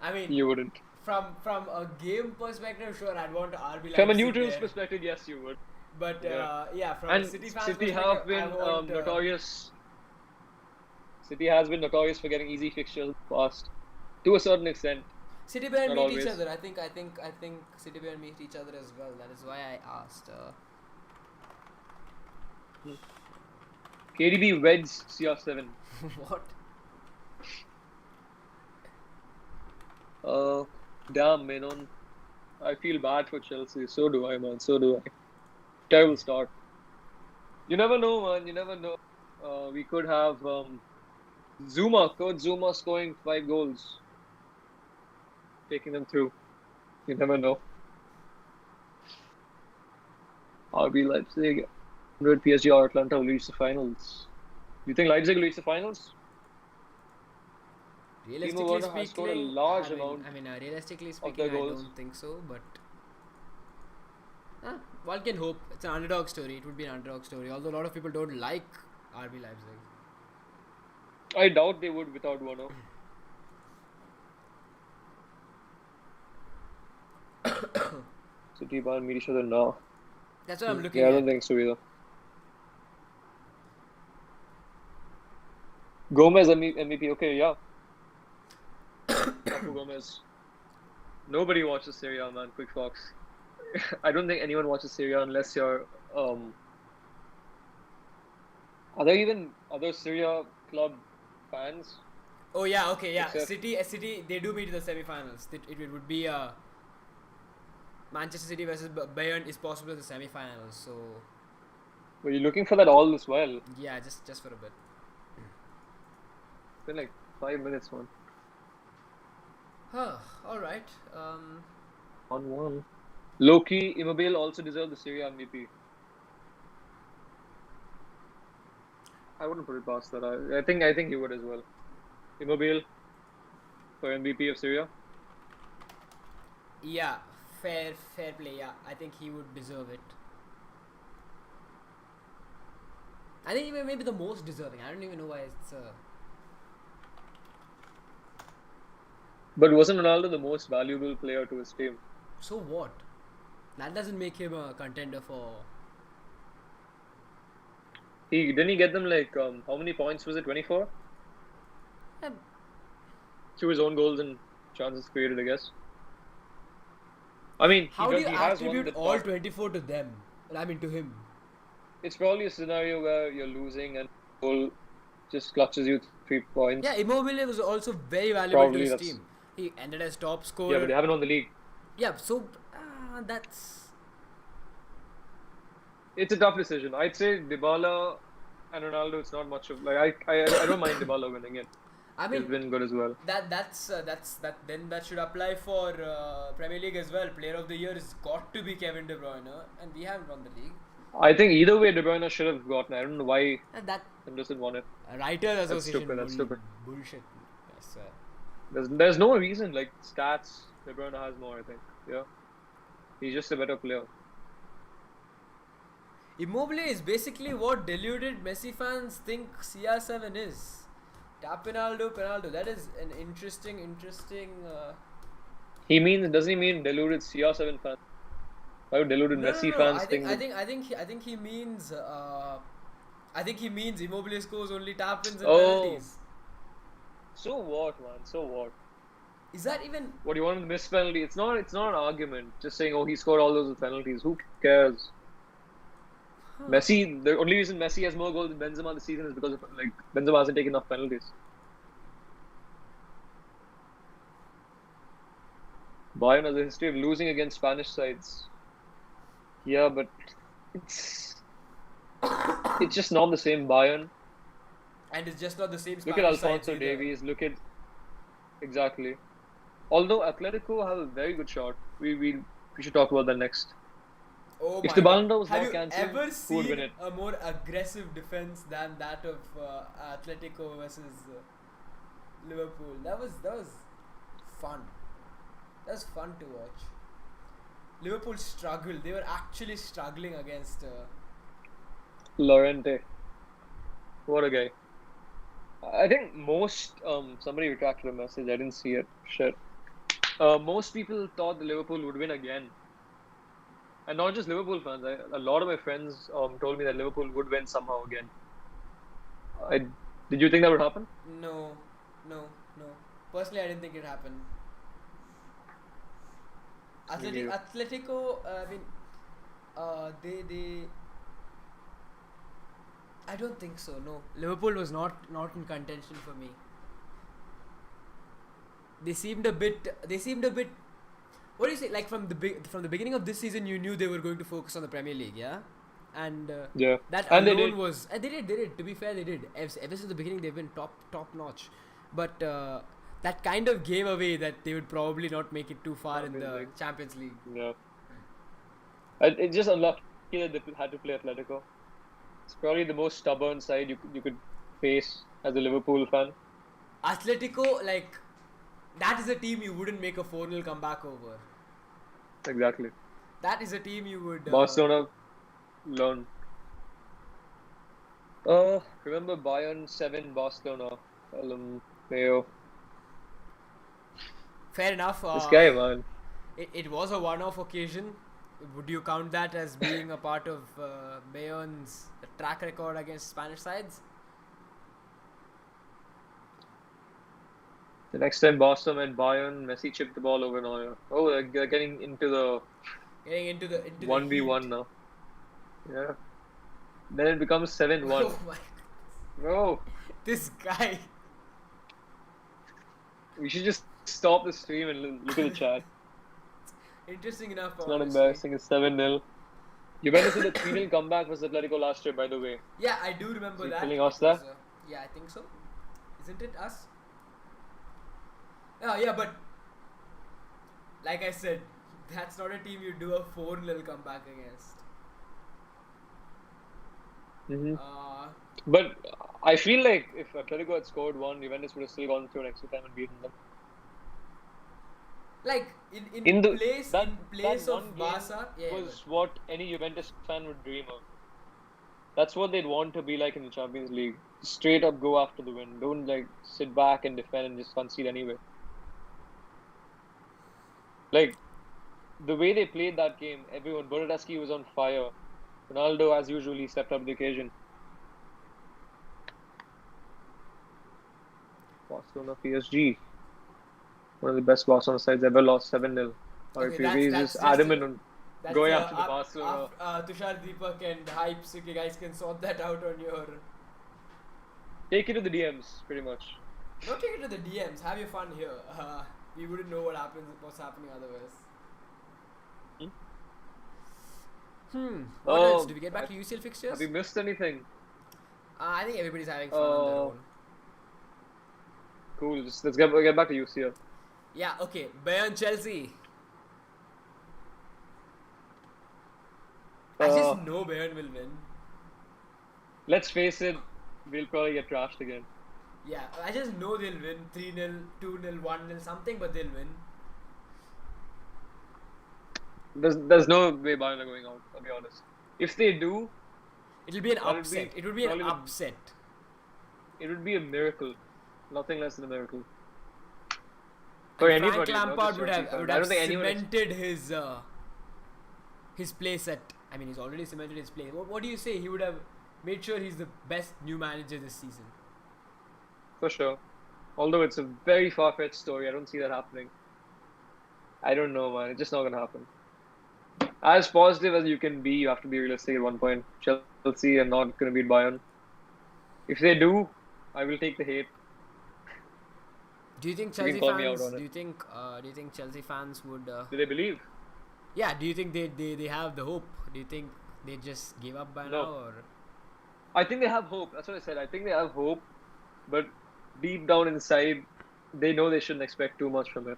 I mean, You wouldn't. from a game perspective, sure, I'd want RB From a Leipzig neutral's there. perspective, yes, you would. But Yeah. yeah, from a And City fan's City perspective, have I been want. notorious. City has been notorious for getting easy fixtures in the past, to a certain extent, City Bayern not meet each always. other. I think City Bayern meet each other as well. That is why I asked. KDB weds CR7. What? Damn, man. I feel bad for Chelsea. So do I, man. So do I. Terrible start. You never know, man. You never know. We could have Coach Zuma scoring 5 goals, taking them through. You never know. RB Leipzig, 100 PSG or Atlanta will reach the finals. Do you think Leipzig will reach the finals? Realistically Werner has scored a speaking, large amount realistically of speaking, their I goals. don't think so. But one can hope. It's an underdog story. It would be an underdog story. Although a lot of people don't like RB Leipzig. I doubt they would without Werner. City Bayern meet each other now. That's what I'm looking Yeah, I at. don't think so either. Gomez MVP. Okay, yeah. Papu Gomez. Nobody watches Serie A, man. Quick Fox. I don't think anyone watches Serie A unless you're. Are there even other Serie A club fans? Oh yeah, okay, yeah. Except- City, they do meet in the semi-finals. It would be Manchester City versus Bayern is possible in the semi-finals. So Were you looking for that all this while? yeah, just for a bit. It's been like 5 minutes, man. All right. 1-1. Loki Immobile also deserved the Serie A MVP. I wouldn't put it past that. I think he would as well. Immobile for MVP of Serie A. Yeah, fair play. Yeah, I think he would deserve it. I think even maybe the most deserving. I don't even know why it's. But wasn't Ronaldo the most valuable player to his team? So what? That doesn't make him a contender for. Didn't he get them like how many points was it? 24? Through his own goals and chances created, I guess. I mean, How do you he has won attribute the all top. 24 to them? I mean, to him. It's probably a scenario where you're losing and goal just clutches you 3 points. Yeah, Immobile was also very valuable Probably to his that's- team. He ended as top scorer. Yeah, but they haven't won the league. Yeah, so that's. It's a tough decision. I'd say Dybala and Ronaldo. It's not much of like I don't mind Dybala winning it. I He's mean, been good as well. that's then that should apply for Premier League as well. Player of the year has got to be Kevin De Bruyne, and we haven't won the league. I think either way, De Bruyne should have gotten. I don't know why And that Henderson won it. Writers Association. stupid, that's stupid. Bullshit. I swear. There's no reason. Like stats, De Bruyne has more. I think. Yeah, he's just a better player. Immobile is basically what deluded Messi fans think CR7 is. Tap penaldo. That is an interesting. Doesn't he mean deluded CR7 fans? Why would deluded Messi fans think? I think he means. I think he means Immobile scores only tap ins and Oh. penalties. So what, man? So what? Is that even? What do you want him to miss penalty? It's not an argument. Just saying, oh, he scored all those with penalties. Who cares? Messi. The only reason Messi has more goals than Benzema this season is because of like Benzema hasn't taken enough penalties. Bayern has a history of losing against Spanish sides. Yeah, but it's just not the same Bayern. And it's just not the same. Look Spanish at sides Alfonso either. Davies. Look at exactly. Although Atletico have a very good shot. We should talk about that next. Oh If my the God. Ballon d'Or was Have not you cancelled, ever who would win seen it? a more aggressive defense than that of Atletico versus Liverpool? That was fun. That was fun to watch. Liverpool struggled. They were actually struggling against. Lorente. What a guy. I think most somebody retracted a message. I didn't see it. Shit. Most people thought the Liverpool would win again, and not just Liverpool fans. A lot of my friends told me that Liverpool would win somehow again. Did you think that would happen? No. Personally, I didn't think it happened. Atletico. I mean, they. I don't think so. No, Liverpool was not in contention for me. They seemed a bit. What do you say? Like from the beginning of this season, you knew they were going to focus on the Premier League, yeah. And Yeah, that and they alone did. was. They did. To be fair, they did. Ever since the beginning, they've been top notch. But that kind of gave away that they would probably not make it too far in the Champions League. Yeah. It's just unlucky that they had to play Atletico. It's probably the most stubborn side you could face as a Liverpool fan. Atletico, like, that is a team you wouldn't make a 4-0 comeback over. Exactly. That is a team you would. Barcelona learn. Remember Bayern 7, Barcelona. Mayo. Fair enough. This guy, man. It was a one-off occasion. Would you count that as being a part of Bayern's track record against Spanish sides? The next time Barcelona and Bayern, Messi chipped the ball over Neuer. Oh, they're getting into the 1v1 now. Yeah. Then it becomes 7-1. Oh my! Bro, This guy. we should just stop the stream and look at the chat. Interesting enough. It's not embarrassing. It's 7-0. Juventus did a 3-0 comeback versus Atletico last year, by the way. Yeah, I do remember that. Telling us that? Yeah, I think so. Isn't it us? Yeah, but like I said, that's not a team you do a 4-0 comeback against. Mm-hmm. But I feel like if Atletico had scored one, Juventus would have still gone through an extra time and beaten them. Like in place of Barca, was what any Juventus fan would dream of. That's what they'd want to be like in the Champions League. Straight up go after the win. Don't like sit back and defend and just concede anyway. Like the way they played that game, everyone. Bernardeschi was on fire. Ronaldo, as usual, he stepped up to the occasion. Barcelona PSG. One of the best Barcelona sides ever, lost 7-0. Okay, just adamant on going after the Barcelona. Tushar, Deepak and Hypes, you guys can sort that out on your... Take it to the DMs, pretty much. Don't take it to the DMs, have your fun here. We wouldn't know what's happening otherwise. What else? Do we get back to UCL fixtures? Have you missed anything? I think everybody's having fun on their own. Cool, let's get back to UCL. Yeah, okay. Bayern Chelsea. I just know Bayern will win. Let's face it, we'll probably get trashed again. Yeah, I just know they'll win 3-0, 2-0, 1-0, something, but they'll win. There's no way Bayern are going out, I'll be honest. If they do, it'll be an upset. It would be an upset. It would be a miracle. Nothing less than a miracle. For anybody, Frank Lampard would have cemented his place at... I mean, he's already cemented his place. What do you say? He would have made sure he's the best new manager this season. For sure. Although it's a very far-fetched story. I don't see that happening. I don't know, man. It's just not going to happen. As positive as you can be, you have to be realistic at one point. Chelsea are not going to beat Bayern. If they do, I will take the hate. Do you think Chelsea fans? Do you think Chelsea fans would? Do they believe? Yeah. Do you think they have the hope? Do you think they just gave up by now? Or? I think they have hope. That's what I said. I think they have hope, but deep down inside, they know they shouldn't expect too much from it.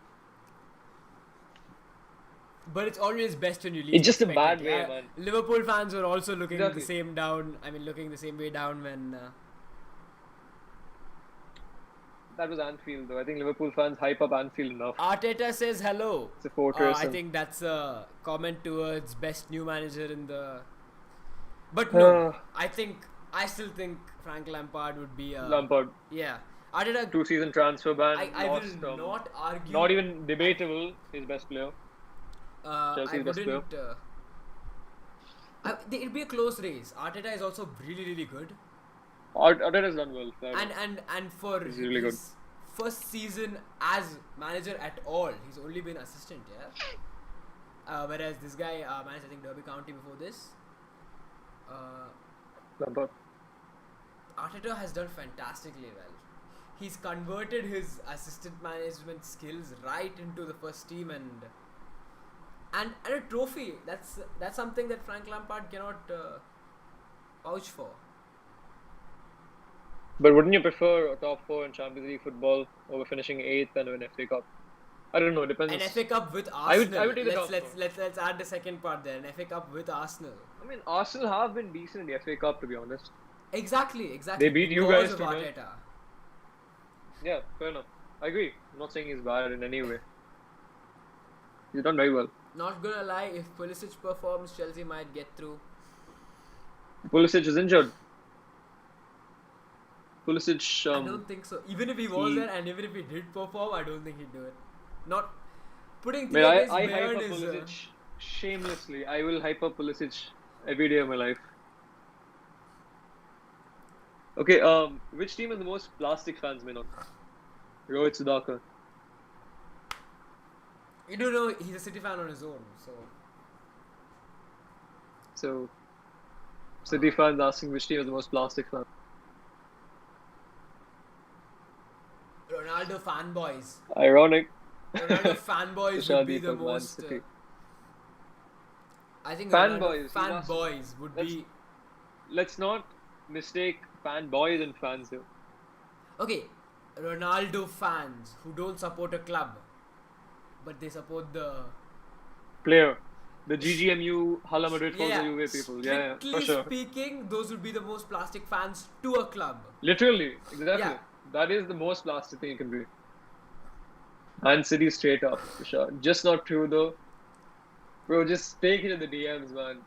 But it's always best when you leave. It's just a bad way, man. Liverpool fans were also looking the same down. I mean, looking the same way down when. that was Anfield though. I think Liverpool fans hype up Anfield enough. Arteta says hello. It's a fortress. I think that's a comment towards best new manager in the. But no, I still think Frank Lampard would be. Lampard. Yeah, Arteta. 2-season transfer ban. I will not argue. Not even debatable. His best player. Chelsea's best player. It'd be a close race. Arteta is also really, really good. Arteta's done well. And for he's really good. First season as manager at all, he's only been assistant. Yeah. Whereas this guy managed, I think, Derby County before this. Lampard. Arteta has done fantastically well. He's converted his assistant management skills right into the first team and a trophy. That's something that Frank Lampard cannot vouch for. But wouldn't you prefer a top 4 in Champions League football over finishing 8th and an FA Cup? I don't know. It depends. An FA Cup with Arsenal. I would take the top let's add the second part there. An FA Cup with Arsenal. I mean, Arsenal have been decent in the FA Cup, to be honest. Exactly. They beat you guys to Arteta. Yeah, fair enough. I agree. I'm not saying he's bad in any way. He's done very well. Not gonna lie, if Pulisic performs, Chelsea might get through. Pulisic is injured. Pulisic. I don't think so. Even if he was there and even if he did perform, I don't think he'd do it. Not putting things I hype up Pulisic shamelessly. I will hype up Pulisic every day of my life. Okay, which team has the most plastic fans been on? Rohit Sudhakar. You do know he's a City fan on his own, So, City fans asking which team has the most plastic fans. Ronaldo fanboys. Ironic. Ronaldo fanboys would be the most. I think fanboys would be. Let's not mistake fanboys and fans here. Okay, Ronaldo fans who don't support a club, but they support the player, the GGMU, Hala Madrid, Forza Juve people. Yeah, for sure. Speaking, those would be the most plastic fans to a club. Literally, exactly. Yeah. That is the most plastic thing you can be. And City straight up, for sure. Just not true though. Bro, just take it in the DMs, man.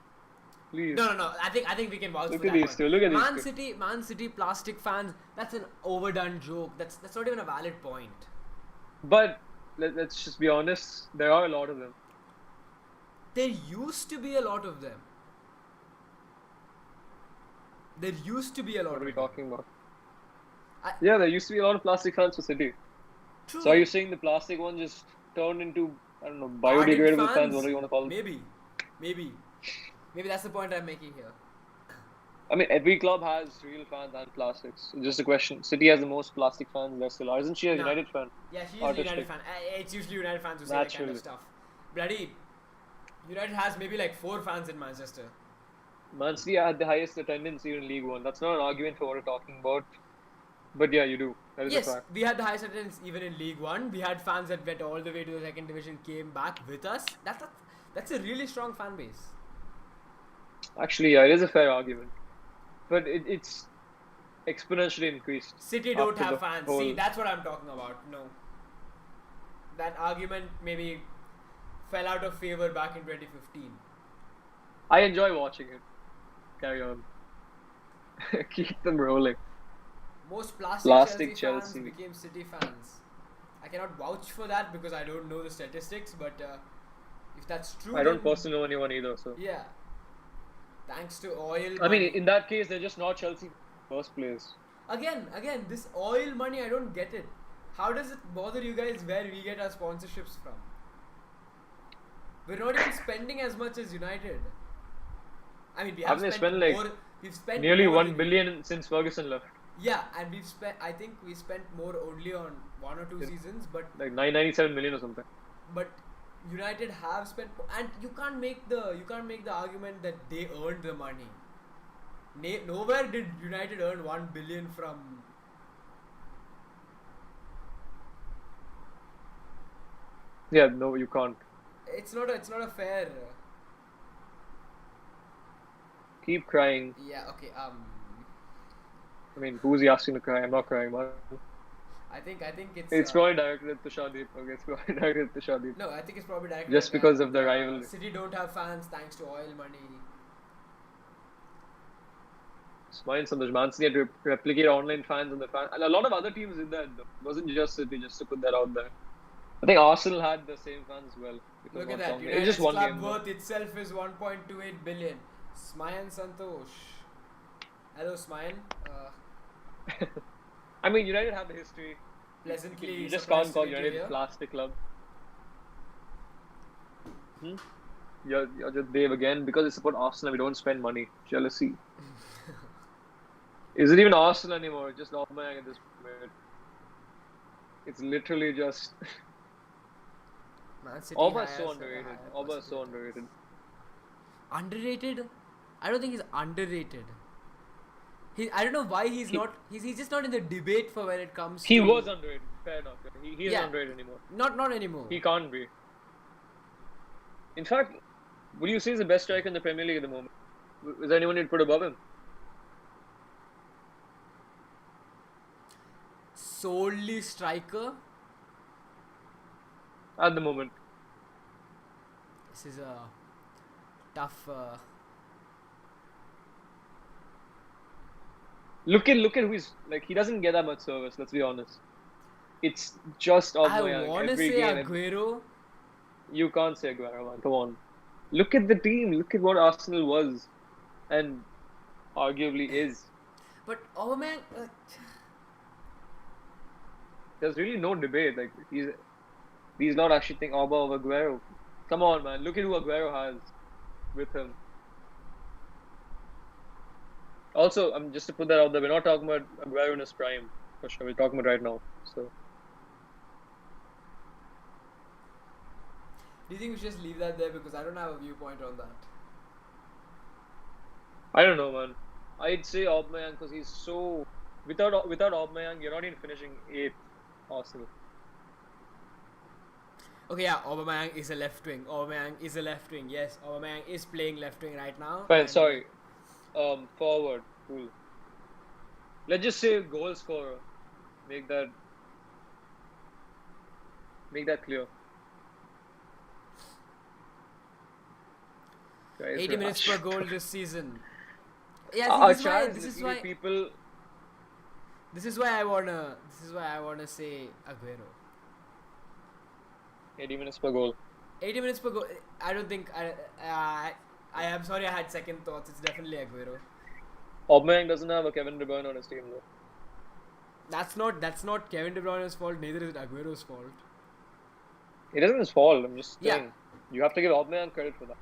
Please. No. I think we can vouch for that. Look at these two. Look at these two. Man City plastic fans. That's an overdone joke. That's not even a valid point. But let's just be honest. There are a lot of them. There used to be a lot of them. What are we talking about? Yeah, there used to be a lot of plastic fans for City. True. So are you saying the plastic one just turned into, I don't know, biodegradable fans? What do you want to call them? Maybe that's the point I'm making here. I mean, every club has real fans and plastics. It's just a question. City has the most plastic fans there still are. Isn't she a United fan? Yeah, she is a United fan. It's usually United fans who say that kind of stuff. Bloody United has maybe like 4 fans in Manchester. Man City had the highest attendance even in League One. That's not an argument for what we're talking about. But yeah, you do. That is a fact. We had the highest attendance even in League One. We had fans that went all the way to the second division, came back with us. That's a really strong fan base. Actually, yeah, it is a fair argument. But it's exponentially increased. City don't have fans. See, that's what I'm talking about. No. That argument maybe fell out of favor back in 2015. I enjoy watching it. Carry on. Keep them rolling. Most plastic Chelsea fans became City fans. I cannot vouch for that because I don't know the statistics, but if that's true, I don't personally know anyone either. So yeah, thanks to oil. I mean, in that case, they're just not Chelsea first place. Again, this oil money, I don't get it. How does it bother you guys where we get our sponsorships from? We're not even spending as much as United. I mean, we have spent more. We've spent nearly more 1 billion since Ferguson left. Yeah, and I think we spent more only on 1 or 2 seasons, but like 997 million or something. But United have spent, and you can't make the argument that they earned the money. Nowhere did United earn 1 billion from. Yeah, no, you can't. It's not a fair. Keep crying. Yeah. Okay. I mean, who's he asking to cry? I'm not crying, man. I think It's probably directed at Tushar Deepak. It's probably directed at Tushar Deepak. no. I think it's probably directed Just because of the rivalry. City don't have fans thanks to oil money. It's fine, Santosh. Man City had to replicate online fans and the fan. A lot of other teams did that though. It wasn't just City, just to put that out there. I think Arsenal had the same fans as well. Look at that. It's United's just one club game. worth itself is 1.28 billion. Smayan Santosh. Hello, Smayan. I mean, United have the history. Pleasantly, You just can't call United plastic club. You're just Dave again. Because it's about Arsenal, we don't spend money. Jealousy. Is it even Arsenal anymore? Just Aubameyang at this point. It's literally just. Auba is so underrated. Auba is so underrated. Underrated? I don't think he's underrated. I don't know why he's not. He's just not in the debate for when it comes. He was underrated. Fair enough. He isn't underrated anymore. Not anymore. He can't be. In fact, would you say he's the best striker in the Premier League at the moment? Is there anyone you'd put above him? Solely striker? At the moment. This is a tough. Look at who he's like. He doesn't get that much service. Let's be honest. It's just Aubameyang. I want to say Aguero. You can't say Aguero, man. Come on. Look at the team. Look at what Arsenal was, and arguably is. But Aubameyang. There's really no debate. Like he's not actually thinking Auba over Aguero. Come on, man. Look at who Aguero has with him. Also, just to put that out there, we're not talking about Aguero in his prime. For sure, we're talking about right now. So. Do you think we should just leave that there because I don't have a viewpoint on that? I don't know, man. I'd say Aubameyang because he's so without Aubameyang, you're not even finishing 8th. Arsenal. Okay, yeah, Aubameyang is a left wing. Yes, Aubameyang is playing left wing right now. Fine, sorry. Forward. Cool. Let's just say goal scorer. Make that clear. Guys, 80 minutes per goal this season. Yeah, this is why I wanna say Aguero. 80 minutes per goal. 80 minutes per goal. I don't think I am sorry. I had second thoughts. It's definitely Aguero. Aubameyang doesn't have a Kevin De Bruyne on his team though. That's not Kevin De Bruyne's fault. Neither is it Aguero's fault. It isn't his fault. I'm just saying. You have to give Aubameyang credit for that.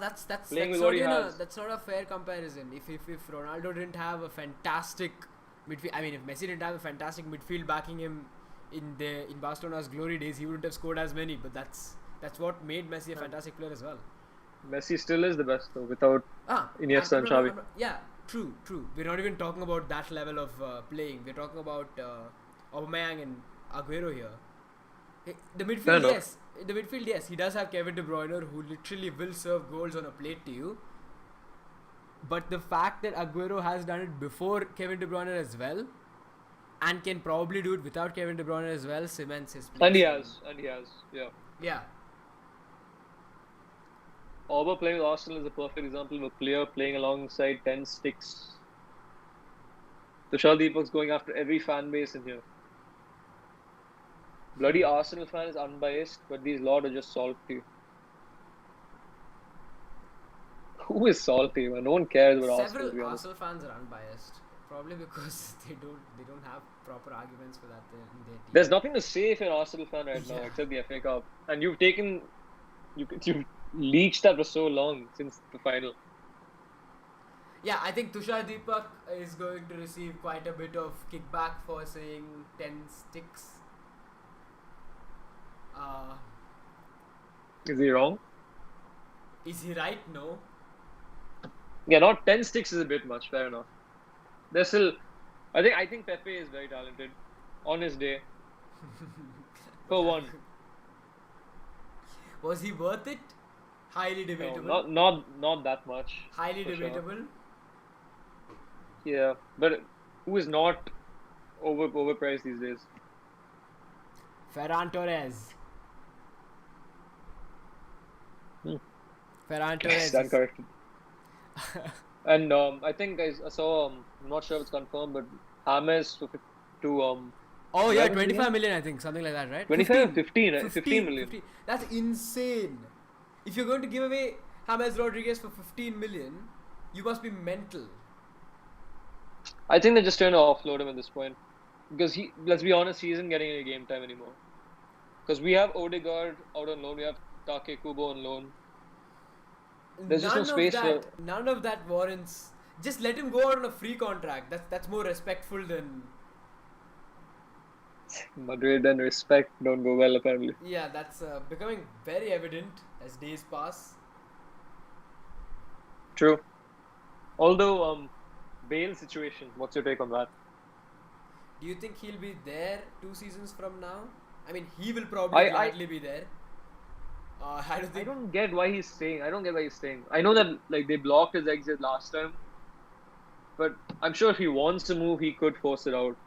That's not a fair comparison. If Ronaldo didn't have a fantastic midfield, I mean, if Messi didn't have a fantastic midfield backing him in Barcelona's glory days, he wouldn't have scored as many. But that's what made Messi a fantastic player as well. Messi still is the best though, without Iniesta and Xavi. Yeah, true. We're not even talking about that level of playing. We're talking about Aubameyang and Aguero here. The midfield, yes, he does have Kevin De Bruyne, who literally will serve goals on a plate to you. But the fact that Aguero has done it before Kevin De Bruyne as well, and can probably do it without Kevin De Bruyne as well, cements his place. And he has, Yeah. Auba playing with Arsenal is a perfect example of a player playing alongside 10 sticks. Tushar Deepak's going after every fan base in here. Bloody Arsenal fan is unbiased, but these lot are just salty. Who is salty, man? No one cares about Arsenal. Several Arsenal fans are unbiased, probably because they don't have proper arguments for that in their team. There's nothing to say if you're an Arsenal fan right now except the FA Cup, and you've leached that for so long since the final. Yeah, I think Tushar Deepak is going to receive quite a bit of kickback for saying 10 sticks. Is he wrong? Is he right? No. Yeah, not 10 sticks is a bit much. Fair enough. There's still, I think Pepe is very talented on his day. For one. Was he worth it? Highly debatable. No, not that much. Highly debatable. Sure. Yeah, but who is not overpriced these days? Ferran Torres. Ferran Okay, Torres stand is. corrected. And I think I saw, I'm not sure if it's confirmed, but James to Oh yeah, where was he 25 again? million I think, something like that, right? 25 or 15. 15, right? 15 15, million. 15. That's insane. If you're going to give away James Rodriguez for 15 million, you must be mental. I think they're just trying to offload him at this point. Because let's be honest, he isn't getting any game time anymore. Because we have Odegaard out on loan, we have Take Kubo on loan. There's just no space for. None of that warrants. Just let him go out on a free contract. That's more respectful than. Madrid and respect don't go well, apparently. Yeah, that's becoming very evident as days pass. True. Although, Bale situation, what's your take on that? Do you think he'll be there 2 seasons from now? I mean, he will probably gladly be there. I don't I think. don't get why he's staying. I don't get why he's staying. I know that like they blocked his exit last time, but I'm sure if he wants to move, he could force it out.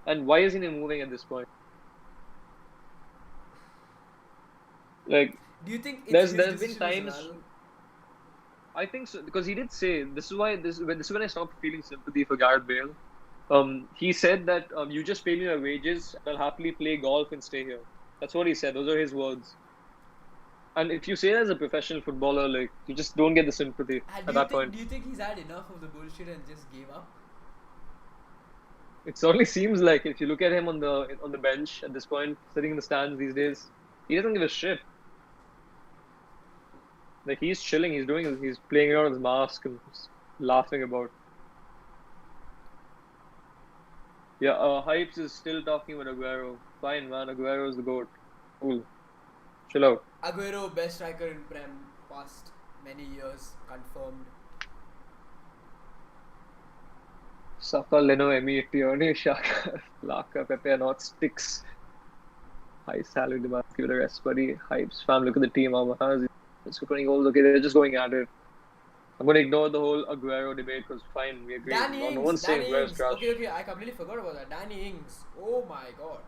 And why isn't he moving at this point? Like, Do you think it's there's his been decision times. as well? I think so because he did say this is why this is when I stopped feeling sympathy for Gareth Bale. He said that you just pay me my wages, and I'll happily play golf and stay here. That's what he said. Those are his words. And if you say that as a professional footballer, like you just don't get the sympathy at that point. Do you think he's had enough of the bullshit and just gave up? It certainly seems like if you look at him on the bench at this point, sitting in the stands these days, he doesn't give a shit. Like he's chilling, he's playing around with his mask and just laughing about. Yeah, Hypes is still talking about Aguero. Fine, man, Aguero's the GOAT. Cool. Chill out. Aguero, best striker in Prem, past many years, confirmed. Saka, Leno, Emi, Tierney, Shaka, Laka, Pepe are not sticks. High salary demands, give it a rest, buddy. Hypes, fam, look at the team. It's 20 goals. Okay, they're just going at it. I'm going to ignore the whole Aguero debate because fine, we agree. No one's saying Aguero's trash. Okay, I completely forgot about that. Danny Ings. Oh my god.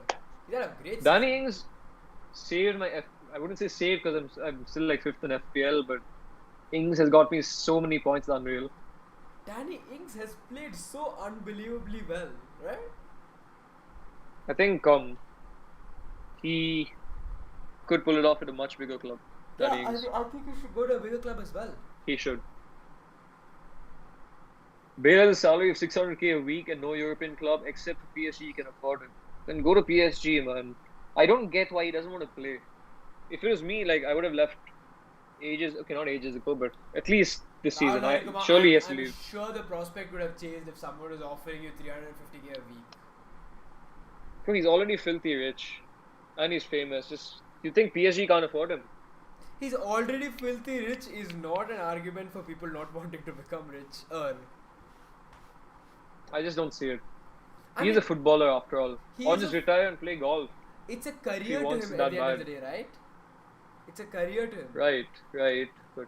He had a great Danny Ings saved my I wouldn't say saved because I'm still like 5th in FPL, but Ings has got me so many points, it's unreal. Danny Ings has played so unbelievably well, right? I think he could pull it off at a much bigger club. Danny Ings. I think he should go to a bigger club as well. He should. Bale has a salary of 600k a week and no European club except for PSG can afford it. Then go to PSG, man. I don't get why he doesn't want to play. If it was me, like I would have left not ages ago, but at least this season. Surely he has to leave. I'm sure the prospect would have changed if someone was offering you 350k a week. Bro, he's already filthy rich, and he's famous. You think PSG can't afford him? He's already filthy rich is not an argument for people not wanting to become rich. I just don't see it. He's a footballer after all. Or just retire and play golf. It's a career to him at the end of the day, right? It's a career to him. Right. But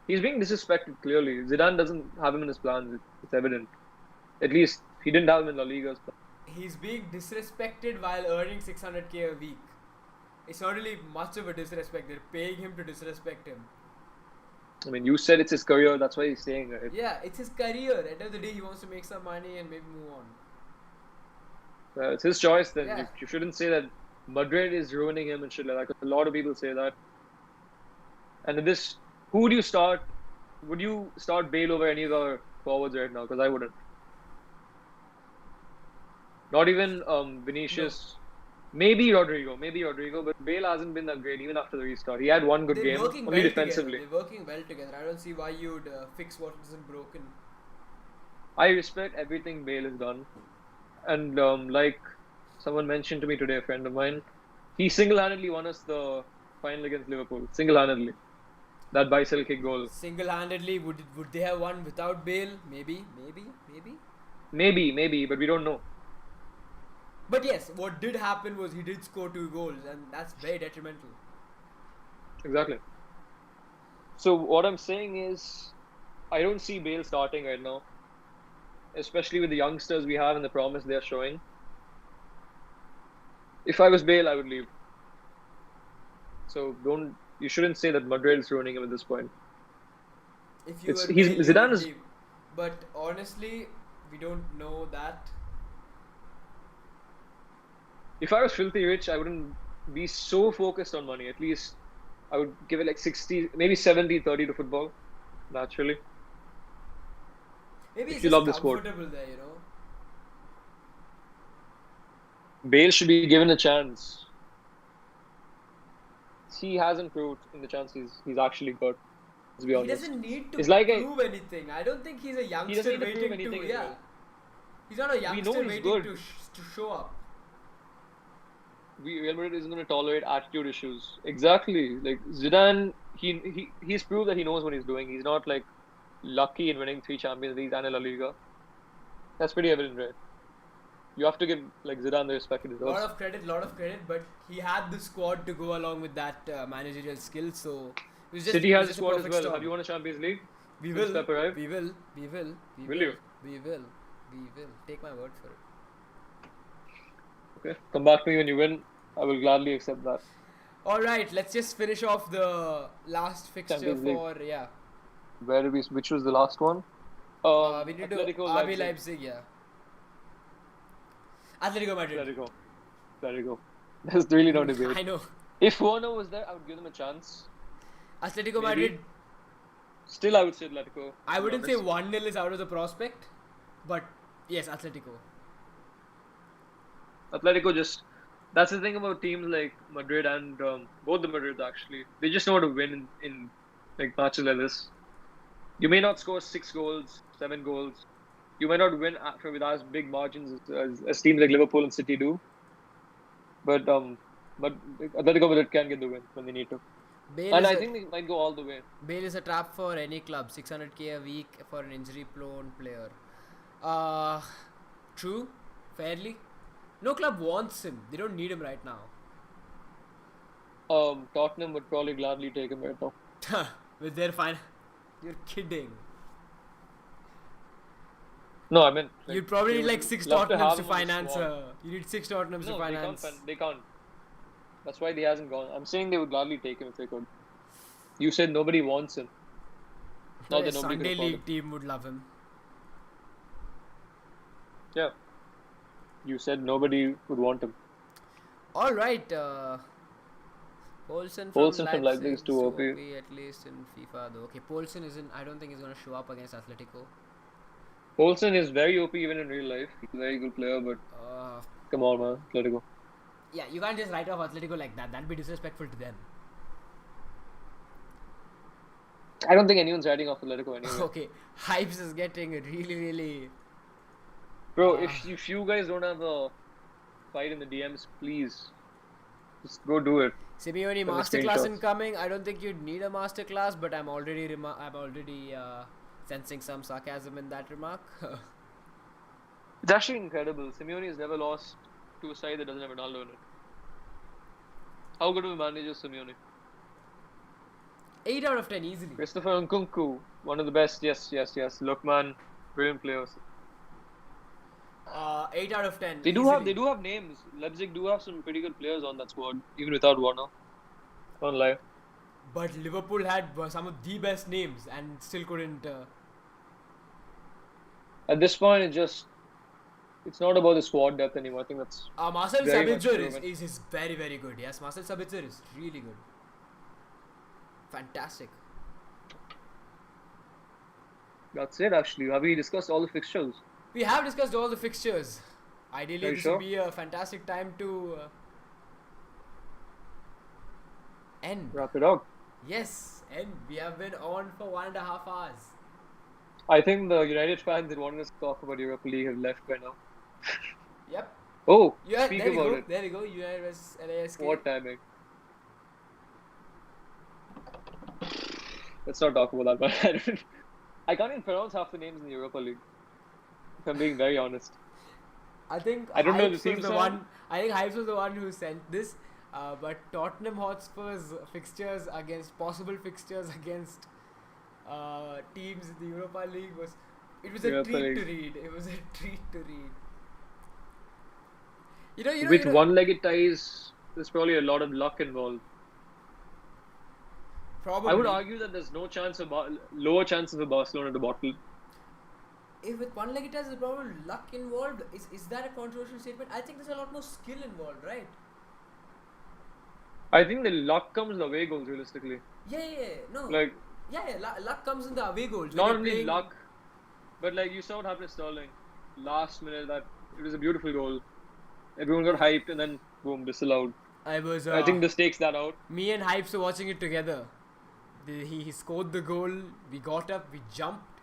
he's being disrespected clearly. Zidane doesn't have him in his plans. It's evident. At least he didn't have him in La Liga's plans. He's being disrespected while earning 600k a week. It's not really much of a disrespect. They're paying him to disrespect him. I mean, you said it's his career. That's why he's staying, right? Yeah, it's his career. At the end of the day, he wants to make some money and maybe move on. It's his choice then. Yeah. You shouldn't say that Madrid is ruining him and shit like that. Because a lot of people say that. And who would you start? Would you start Bale over any of our forwards right now? Because I wouldn't. Not even Vinicius. No. Maybe Rodrigo, but Bale hasn't been that great even after the restart. He had one good game, only defensively. They're working well together. I don't see why you'd fix what isn't broken. I respect everything Bale has done. And like someone mentioned to me today, a friend of mine, he single-handedly won us the final against Liverpool. Single-handedly. That bicycle kick goal. Single-handedly, would they have won without Bale? Maybe, but we don't know. But yes, what did happen was he did score 2 goals, and that's very detrimental. Exactly. So what I'm saying is, I don't see Bale starting right now, especially with the youngsters we have and the promise they're showing. If I was Bale, I would leave. So you shouldn't say that Madrid is ruining him at this point. If you were He's Bale, you Zidane would is. leave. But honestly, we don't know that. If I was filthy rich, I wouldn't be so focused on money. At least I would give it like 60, maybe 70-30 to football, naturally. Maybe If he's you just love the sport. comfortable there, you know. Bale should be given a chance. He hasn't proved in the chance he's actually good. Let's be He honest. doesn't need to It's like prove anything. I don't think he's a he doesn't youngster need to prove waiting anything to. as Yeah, well. he's not a We know youngster he's waiting good. to show up. Real Madrid isn't going to tolerate attitude issues. Exactly. Like Zidane, he's proved that he knows what he's doing. He's not like lucky in winning 3 Champions Leagues and a La Liga. That's pretty evident, right? You have to give like Zidane the respect he deserves. Lot of credit. But he had the squad to go along with that managerial skill. So it was just, City it has was a just squad as perfect well. storm. Have you won a Champions League? We Since will. Pep arrived? We will. Will you? We will. Take my word for it. Okay. Come back to me when you win. I will gladly accept that. All right, let's just finish off the last fixture Champions League. for Which was the last one? we need to Atletico RB Leipzig. Leipzig, yeah. Atletico Madrid. Atletico. There's really no debate. I know. If Werner was there, I would give them a chance. Atletico Maybe. Madrid. Still, I would say Atletico. I wouldn't say 1-0 is out of the prospect, but yes, Atletico. Atletico just. That's the thing about teams like Madrid and both the Madrids actually. They just know how to win in like matches like this. You may not score 6 goals, 7 goals. You might not win with as big margins as teams like Liverpool and City do. But Atletico Madrid can get the win when they need to. And I think they might go all the way. Bale is a trap for any club. 600k a week for an injury-prone player. True, fairly. No club wants him. They don't need him right now. Tottenham would probably gladly take him right now. With their final. You're kidding. No, I mean like, you'd probably need like 6 Tottenhams to finance her. You need 6 Tottenhams to finance. They can't. That's why he hasn't gone. I'm saying they would gladly take him if they could. You said nobody wants him. Not that nobody Sunday could afford League him. team would love him. Yeah. You said nobody would want him. All right. Poulsen from Leipzig is too OP. At least in FIFA though. Okay, Poulsen isn't. I don't think he's gonna show up against Atletico. Poulsen is very OP even in real life. He's a very good player, but come on, man, Atletico. Yeah, you can't just write off Atletico like that. That'd be disrespectful to them. I don't think anyone's writing off Atletico anyway. Okay, Hypes is getting really. Bro, if you guys don't have a fight in the DMs, please just go do it. Simeone masterclass incoming. I don't think you'd need a masterclass, but I'm already sensing some sarcasm in that remark. It's actually incredible. Simeone has never lost to a side that doesn't have Ronaldo in it. How good of a manager is Simeone? 8 out of 10 easily. Christopher Nkunku, one of the best. Yes. Lookman, brilliant players. 8 out of 10. They do have names. Leipzig do have some pretty good players on that squad, even without Werner. Don't lie. But Liverpool had some of the best names and still couldn't. At this point, it's not about the squad depth anymore. I think that's Marcel very much Sabitzer is very, very good. Yes, Marcel Sabitzer is really good. Fantastic. That's it, actually. Have we discussed all the fixtures? We have discussed all the fixtures. Ideally, this sure? would be a fantastic time to end. Wrap it up. Yes, end. We have been on for 1.5 hours. I think the United fans that wanted us to talk about Europa League have left by now. Yep. Oh, Yeah, speak there we about go. it. There we go. United vs LASK. What timing? Let's not talk about that, man. I can't even pronounce half the names in the Europa League. If I'm being very honest. I think I don't know Hypes the team was the one. I think Hypes was the one who sent this. But Tottenham Hotspur's possible fixtures against teams in the Europa League was a treat to read. It was a treat to read. With one-legged ties, there's probably a lot of luck involved. Probably. I would argue that there's no chance of lower chances of Barcelona to bottle. If with one-legged ties, there's probably luck involved. Is that a controversial statement? I think there's a lot more skill involved, right? I think the luck comes in the away goals, realistically. No. Like, luck comes in the away goals. not only luck, but like you saw what happened to Sterling. Last minute, that it was a beautiful goal. Everyone got hyped, and then boom, disallowed. I think this takes that out. Me and Hypes were watching it together. He scored the goal. We got up. We jumped.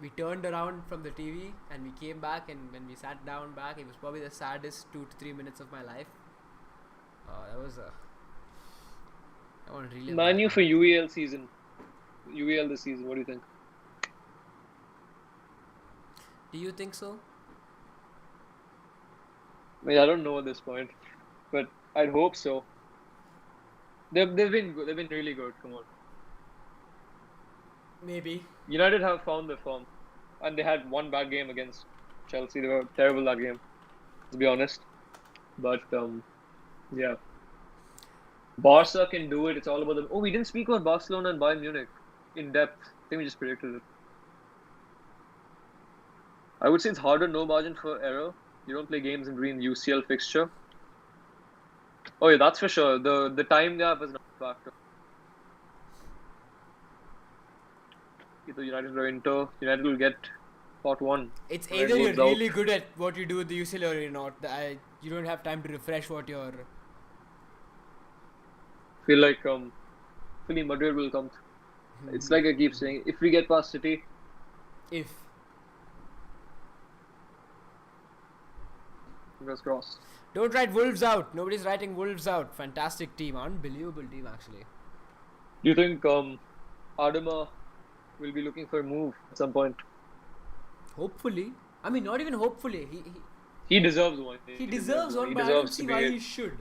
We turned around from the TV and we came back. And when we sat down back, it was probably the saddest 2 to 3 minutes of my life. That was I want to relive Man U for UEL season. UEL this season. What do you think? Do you think so? I mean, I don't know at this point, but I'd hope so. They've been good. They've been really good. Come on. Maybe. United have found their form, and they had one bad game against Chelsea. They were terrible that game, to be honest. But yeah. Barca can do it. It's all about them. Oh, we didn't speak about Barcelona and Bayern Munich in depth. I think we just predicted it. I would say it's harder, no margin for error. You don't play games in between UCL fixture. Oh yeah, that's for sure. The time gap is not a factor. Either United or Inter. United will get pot 1. It's either you're really good at what you do with the UCL or you're not. You don't have time to refresh what you're... Feel like Philly Madrid will come. It's like I keep saying, if we get past City. Fingers crossed. Don't write Wolves out. Nobody's writing Wolves out. Fantastic team. Unbelievable team, actually. Do you think Adama will be looking for a move at some point? Hopefully. I mean, not even hopefully. He deserves one. He deserves one, but I don't see why he should.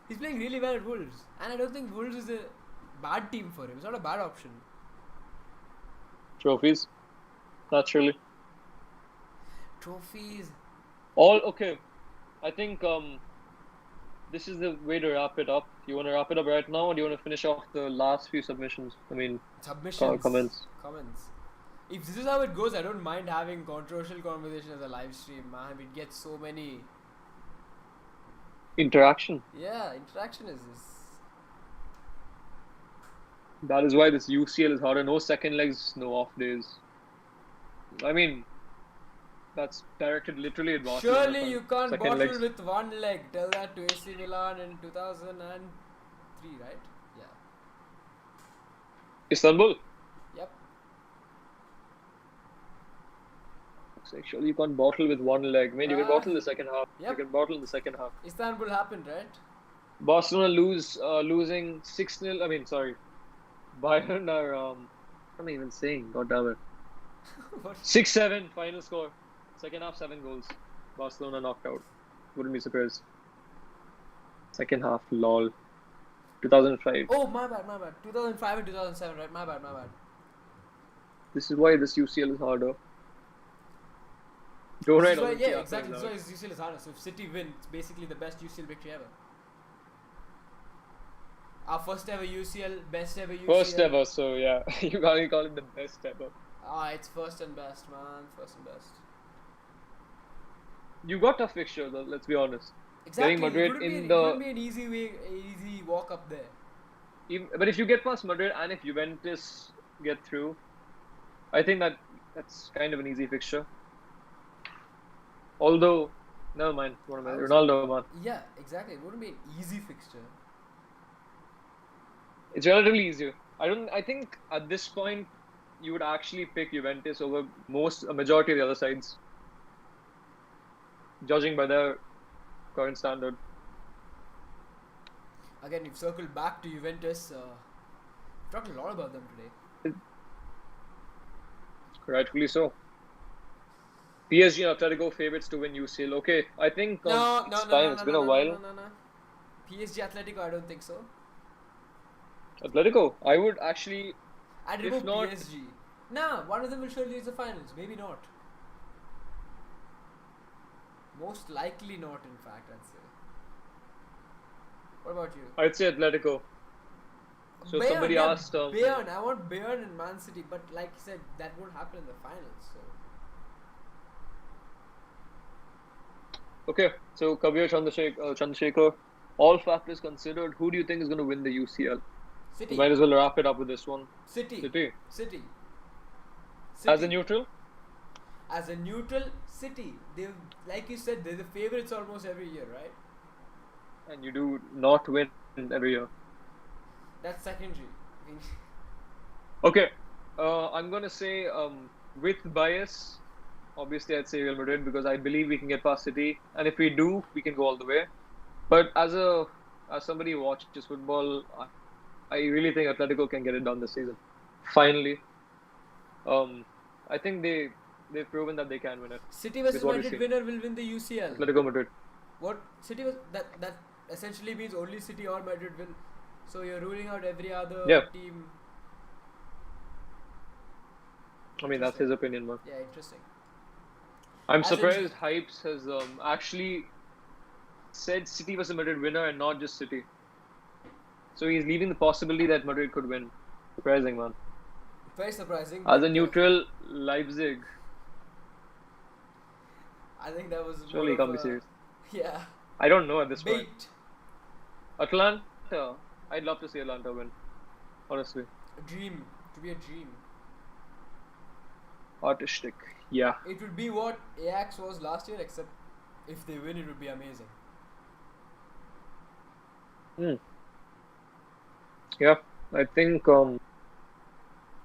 He's playing really well at Wolves. And I don't think Wolves is a bad team for him. It's not a bad option. Trophies? Naturally. Trophies. All okay. I think this is the way to wrap it up. You want to wrap it up right now, or do you want to finish off the last few submissions? I mean, comments. If this is how it goes, I don't mind having controversial conversation as a live stream, man. We get so many interaction. Yeah, interaction is this. That is why this UCL is harder. No second legs, no off days. I mean, that's directed literally at Barcelona. Surely you can't bottle with one leg. Tell that to AC Milan in 2003, right? Yeah. Istanbul? Yep. Surely you can't bottle with one leg. I mean, you can bottle in the second half. Yep. You can bottle in the second half. Istanbul happened, right? Barcelona losing 6-0. I mean, sorry. Bayern are, what am I even saying? God damn it. 6-7 final score. Second half, 7 goals. Barcelona knocked out. Wouldn't be surprised. Second half, lol. 2005. Oh, my bad. 2005 and 2007, right? My bad. This is why this UCL is harder. Don't write all yeah, exactly. This is why UCL is harder. So if City win, it's basically the best UCL victory ever. Our first ever UCL, best ever UCL. First ever, so yeah. You can't call it the best ever. It's first and best, man. First and best. You got a fixture though, let's be honest. Exactly. Getting Madrid it wouldn't be an easy walk up there. But if you get past Madrid and if Juventus get through, I think that's kind of an easy fixture. Although, never mind. Ronaldo, man. Yeah, exactly. It wouldn't be an easy fixture. It's relatively easier. I think at this point you would actually pick Juventus over a majority of the other sides, judging by their current standard. Again, we've circled back to Juventus. We've talked a lot about them today. Rightfully so. PSG and Atletico favorites to win UCL. Okay, I think it's time. It's been a while. No. PSG Atletico, I don't think so. Atletico, I would actually. I'd remove PSG. No, one of them will surely reach the finals. Maybe not. Most likely not, in fact, I'd say. What about you? I'd say Atletico. So Bayern, somebody yeah, asked, Bayern. I want Bayern and Man City, but like you said, that won't happen in the finals. So okay, so Kabir Chandrasekhar, all factors considered, who do you think is going to win the UCL? We City, might as well wrap it up with this one. City, City. City, As a City. neutral? As a neutral, City. They, like you said, they're the favorites almost every year, right? And you do not win every year. That's secondary. Okay, I'm going to say with bias, obviously I'd say Real Madrid because I believe we can get past City. And if we do, we can go all the way. But as somebody who watches football, I really think Atletico can get it done this season. Finally. I think they've proven that they can win it. City With versus what we Madrid see. winner will win the UCL. Atletico Madrid. What City was that essentially means only City or Madrid will. So you're ruling out every other team. I mean, that's his opinion, man. Yeah, interesting. I'm surprised Hypes has actually said City versus Madrid winner and not just City. So he's leaving the possibility that Madrid could win. Surprising, man. Very surprising. As a neutral, Leipzig. I think that was surely he can't be serious. Yeah. I don't know at this point. Atlanta. I'd love to see Atlanta win. Honestly. A dream. To be a dream. Artistic. Yeah. It would be what Ajax was last year, except if they win, it would be amazing. Yeah. I think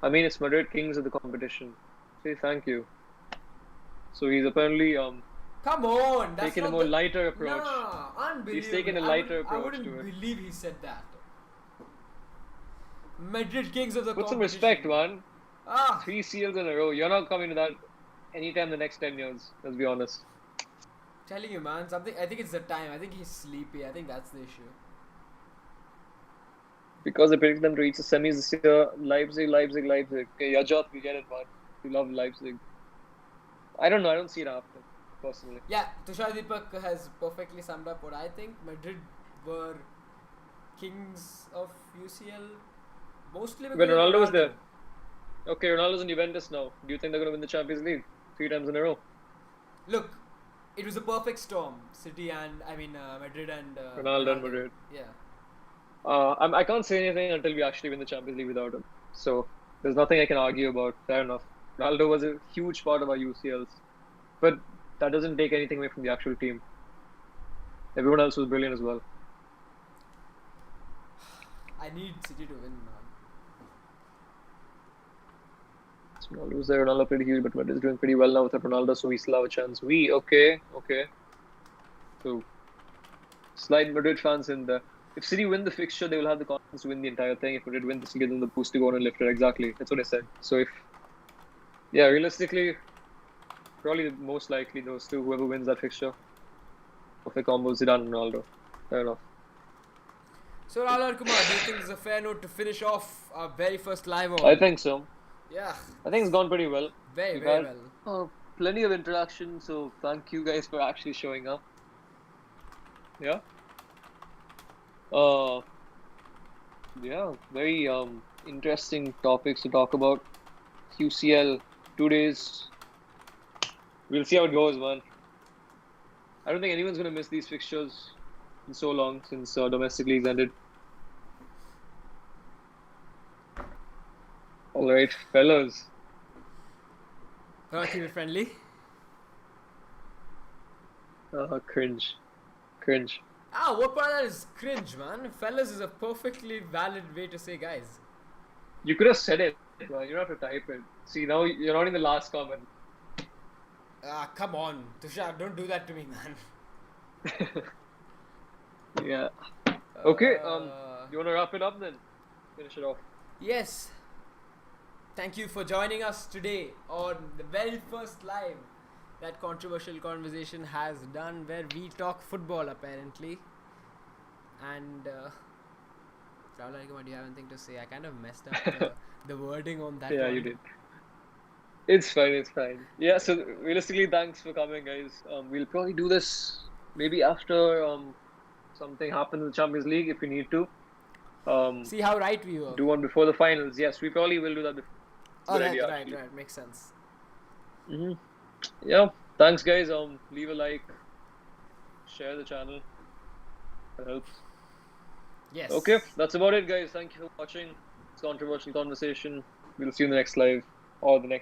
I mean, it's Madrid kings of the competition. Say thank you. So he's apparently come on, that's taken a more lighter approach. Nah, unbelievable. He's taken a lighter approach. I wouldn't believe he said that. Madrid kings of the Put competition. some respect, man. 3 seals in a row. You're not coming to that anytime the next 10 years. Let's be honest. Telling you, man. I think it's the time. I think he's sleepy. I think that's the issue. Because I predicted them to reach the semis this year. Leipzig. Okay, Yajat, we get it, man. We love Leipzig. I don't know. I don't see it happening, personally. Yeah, Tushar Deepak has perfectly summed up what I think. Madrid were kings of UCL mostly because when Ronaldo was there. Okay, Ronaldo's in Juventus now. Do you think they're going to win the Champions League 3 times in a row? Look, it was a perfect storm. Madrid and Ronaldo and Madrid. Yeah. I can't say anything until we actually win the Champions League without him. So there's nothing I can argue about. Fair enough. Ronaldo was a huge part of our UCLs, but that doesn't take anything away from the actual team. Everyone else was brilliant as well. I need City to win, man. Ronaldo was there. Ronaldo played huge, but Madrid is doing pretty well now without Ronaldo, so we still have a chance. Okay. So, slide Madrid fans in there. If City win the fixture, they will have the confidence to win the entire thing. If Madrid win, this will give them the boost to go on and lift it. Exactly. That's what I said. So realistically, probably most likely those two, whoever wins that fixture. Perfect combo, Zidane and Ronaldo. Fair enough. So, Kumar, do you think it's a fair note to finish off our very first live on? I think so. Yeah. I think it's gone pretty well. Very well. Plenty of interaction, so thank you guys for actually showing up. Yeah. Very interesting topics to talk about. UCL, 2 days. We'll see how it goes, man. I don't think anyone's gonna miss these fixtures in so long since domestic leagues ended. All right, fellas. Keep it friendly. Cringe. What part of that is cringe, man? Fellas is a perfectly valid way to say guys. You could have said it, man. You don't have to type it. See, now you're not in the last comment. Come on. Tushar, don't do that to me, man. Yeah. Okay, you want to wrap it up then? Finish it off. Yes. Thank you for joining us today on the very first live that Controversial Conversation has done, where we talk football apparently. And Rahul, do you have anything to say? I kind of messed up the wording on that. Yeah, one. you did. It's fine. It's fine. Yeah. So realistically, thanks for coming, guys. We'll probably do this maybe after something happens in the Champions League if we need to. See how right we were. Do one before the finals. Yes, we probably will do that. It's a Oh, good idea, right, actually. makes sense. Hmm. Yeah. Thanks, guys. Leave a like, share the channel. That helps. Yes. Okay, that's about it, guys. Thank you for watching. It's controversial conversation. We'll see you in the next live or the next.